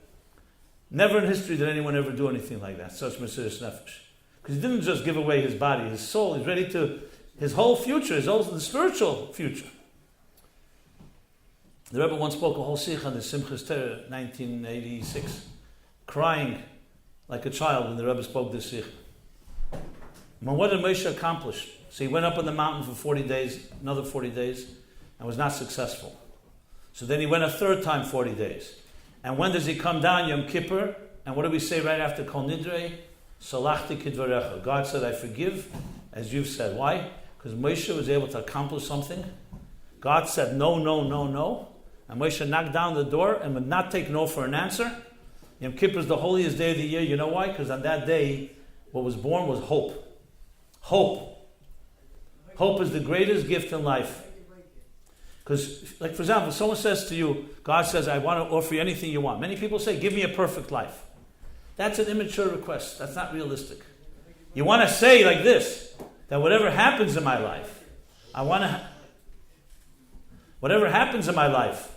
Never in history did anyone ever do anything like that, such Mesiras Nefesh. Because he didn't just give away his body, his soul. He's ready to, his whole future, the spiritual future. The Rebbe once spoke a whole sikh on the Simchas Torah, 1986, crying like a child when the Rebbe spoke this sikh. But what did Moshe accomplish? So he went up on the mountain for 40 days, another 40 days, and was not successful. So then he went a third time 40 days. And when does he come down? Yom Kippur. And what do we say right after Kol Nidrei? Salachti kidvarecha. God said, I forgive as you've said. Why? Because Moshe was able to accomplish something. God said no, no, no, no. And Moshe knocked down the door and would not take no for an answer. Yom Kippur is the holiest day of the year. You know why? Because on that day, what was born was hope. Hope. Hope is the greatest gift in life. Because, like for example, someone says to you, God says, I want to offer you anything you want. Many people say, give me a perfect life. That's an immature request. That's not realistic. You want to say like this, that whatever happens in my life, whatever happens in my life,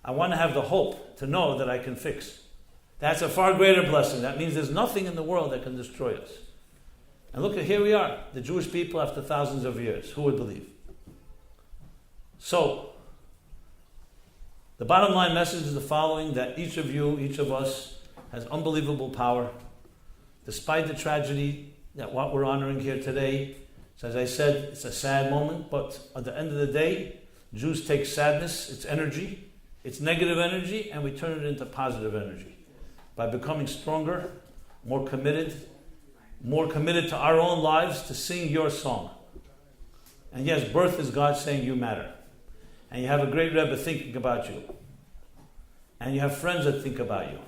I want to have the hope to know that I can fix. That's a far greater blessing. That means there's nothing in the world that can destroy us. And look, here we are, the Jewish people after thousands of years. Who would believe? So, the bottom line message is the following, that each of you, each of us, has unbelievable power. Despite the tragedy that what we're honoring here today, so as I said, it's a sad moment, but at the end of the day, Jews take sadness, it's energy, it's negative energy, and we turn it into positive energy. By becoming stronger, more committed to our own lives to sing your song. And yes, birth is God saying you matter. And you have a great Rebbe thinking about you. And you have friends that think about you.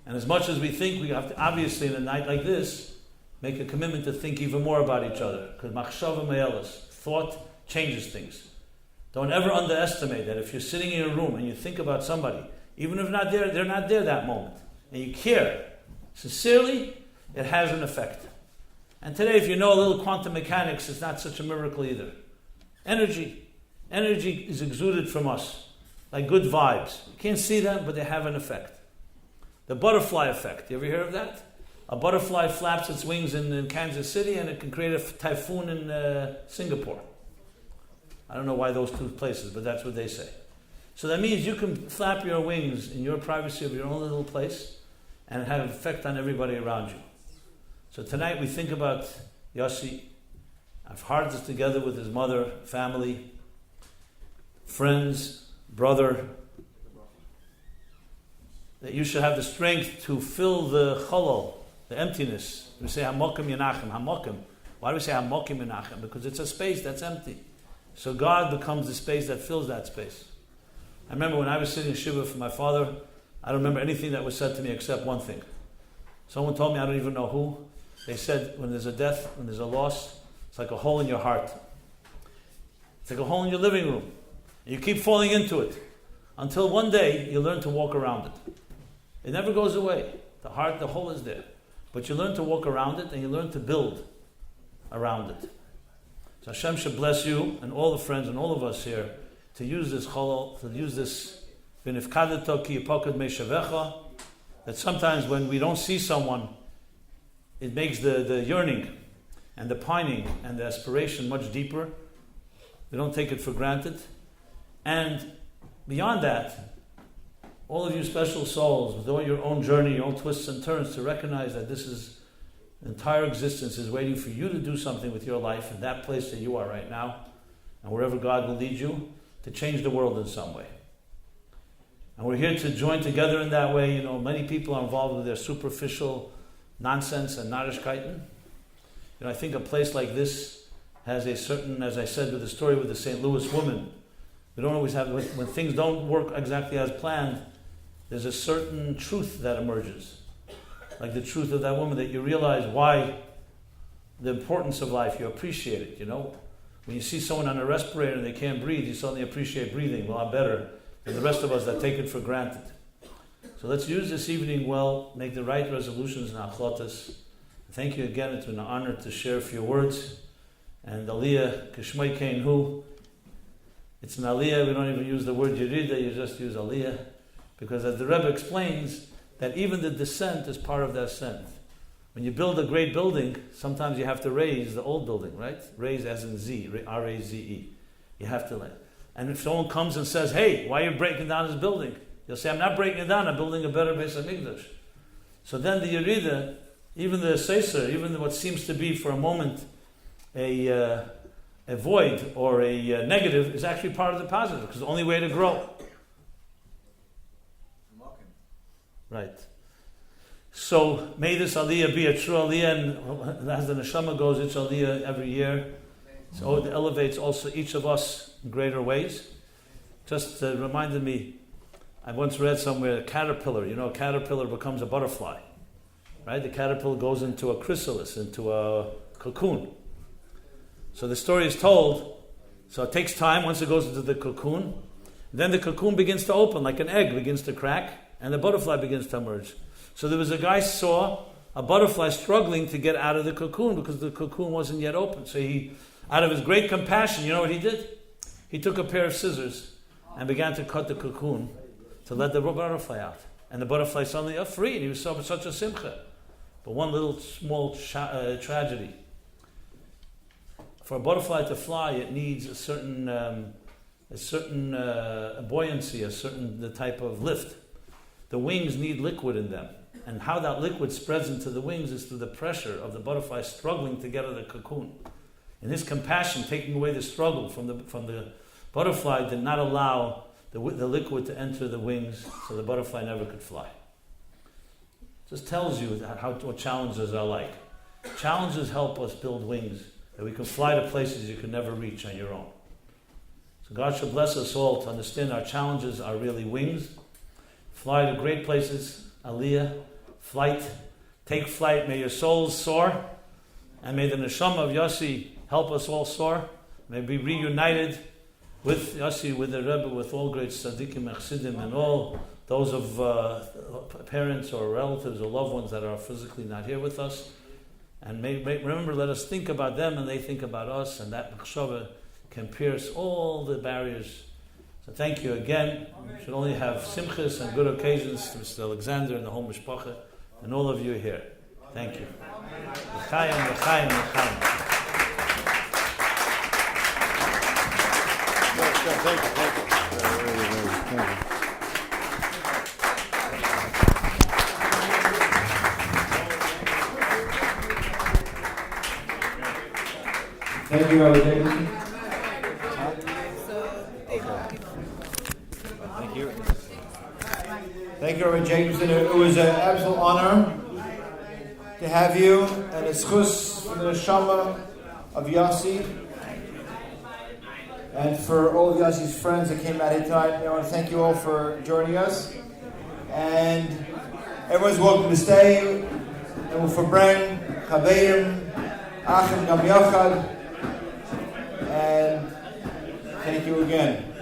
And as much as we think, we have to, obviously, in a night like this, make a commitment to think even more about each other. Because machshava me'elis, thought changes things. Don't ever underestimate that if you're sitting in a room and you think about somebody, even if they're not there that moment, and you care, sincerely, it has an effect. And today, if you know a little quantum mechanics, it's not such a miracle either. Energy is exuded from us, like good vibes. You can't see them, but they have an effect. The butterfly effect, you ever hear of that? A butterfly flaps its wings in Kansas City and it can create a typhoon in Singapore. I don't know why those two places, but that's what they say. So that means you can flap your wings in your privacy of your own little place and have an effect on everybody around you. So tonight we think about Yossi. I've hearted this together with his mother, family, friends, brother, that you should have the strength to fill the cholol, the emptiness. We say hamokim yenachem, hamokim. Why do we say hamokim yenachem? Because it's a space that's empty. So God becomes the space that fills that space. I remember when I was sitting in Shiva for my father, I don't remember anything that was said to me except one thing. Someone told me, I don't even know who, they said when there's a death, when there's a loss, it's like a hole in your heart. It's like a hole in your living room. And you keep falling into it until one day you learn to walk around it. It never goes away. The heart, the hole is there. But you learn to walk around it and you learn to build around it. So Hashem should bless you and all the friends and all of us here to use this cholol, to use this v'nifkadeto ki yipoked me'shavecha, that sometimes when we don't see someone, it makes the yearning and the pining and the aspiration much deeper. We don't take it for granted. And beyond that, all of you special souls, with all your own journey, your own twists and turns, to recognize that this is, the entire existence is waiting for you to do something with your life in that place that you are right now, and wherever God will lead you, to change the world in some way. And we're here to join together in that way. You know, many people are involved with their superficial nonsense and narishkeiten. You know, I think a place like this has a certain, as I said with the story with the St. Louis woman, we don't always have, when things don't work exactly as planned, there's a certain truth that emerges. Like the truth of that woman, that you realize why, the importance of life, you appreciate it, you know. When you see someone on a respirator and they can't breathe, you suddenly appreciate breathing a lot better than the rest of us that take it for granted. So let's use this evening well, make the right resolutions and achlotas. Thank you again, it's been an honor to share a few words. And Aliyah, Kishmai Kain Hu, it's an Aliyah, we don't even use the word Yerida, you just use Aliyah. Because as the Rebbe explains, that even the descent is part of the ascent. When you build a great building, sometimes you have to raise the old building, right? Raise as in Z, R-A-Z-E. You have to. And if someone comes and says, hey, why are you breaking down this building? You'll say, I'm not breaking it down, I'm building a better Beis HaMikdash. So then the Yerida, even the Seiser, even what seems to be for a moment a void or a negative, is actually part of the positive, because it's the only way to grow. Right. So may this aliyah be a true aliyah, and as the neshama goes, each aliyah every year, so it elevates also each of us in greater ways. Just reminded me, I once read somewhere, a caterpillar, a caterpillar becomes a butterfly, right? The caterpillar goes into a chrysalis, into a cocoon. So the story is told, so it takes time once it goes into the cocoon, then the cocoon begins to open, like an egg begins to crack, and the butterfly begins to emerge. So there was a guy saw a butterfly struggling to get out of the cocoon because the cocoon wasn't yet open. So he, out of his great compassion, you know what he did? He took a pair of scissors and began to cut the cocoon to let the butterfly out. And the butterfly suddenly free, and he was such a simcha. But one little small tragedy. For a butterfly to fly, it needs a certain buoyancy, the type of lift. The wings need liquid in them. And how that liquid spreads into the wings is through the pressure of the butterfly struggling to get out of the cocoon. And his compassion, taking away the struggle from the butterfly, did not allow the liquid to enter the wings, so the butterfly never could fly. Just tells you what challenges are like. Challenges help us build wings, that we can fly to places you can never reach on your own. So God should bless us all to understand our challenges are really wings. Fly to great places, aliyah, flight. Take flight, may your souls soar, and may the neshama of Yossi help us all soar. May we be reunited with Yossi, with the Rebbe, with all great tzaddikim, chassidim, and all those of parents or relatives or loved ones that are physically not here with us. And remember, let us think about them and they think about us, and that machshava can pierce all the barriers. So thank you again. We should only have simchas and good occasions to Mr. Alexander and the whole mishpacha, and all of you here. Thank you. L'chaim, l'chaim, l'chaim. Thank you. Thank you, Rabbi Jacobson. Thank you. Thank you, Rabbi Jacobson. It was an absolute honor to have you, and it's chus for the neshama of Yossi, and for all of Yossi's friends that came out here tonight. I want to thank you all for joining us, and everyone's welcome to stay, and we'll forbring chaverim, achim gam yachad, and thank you again.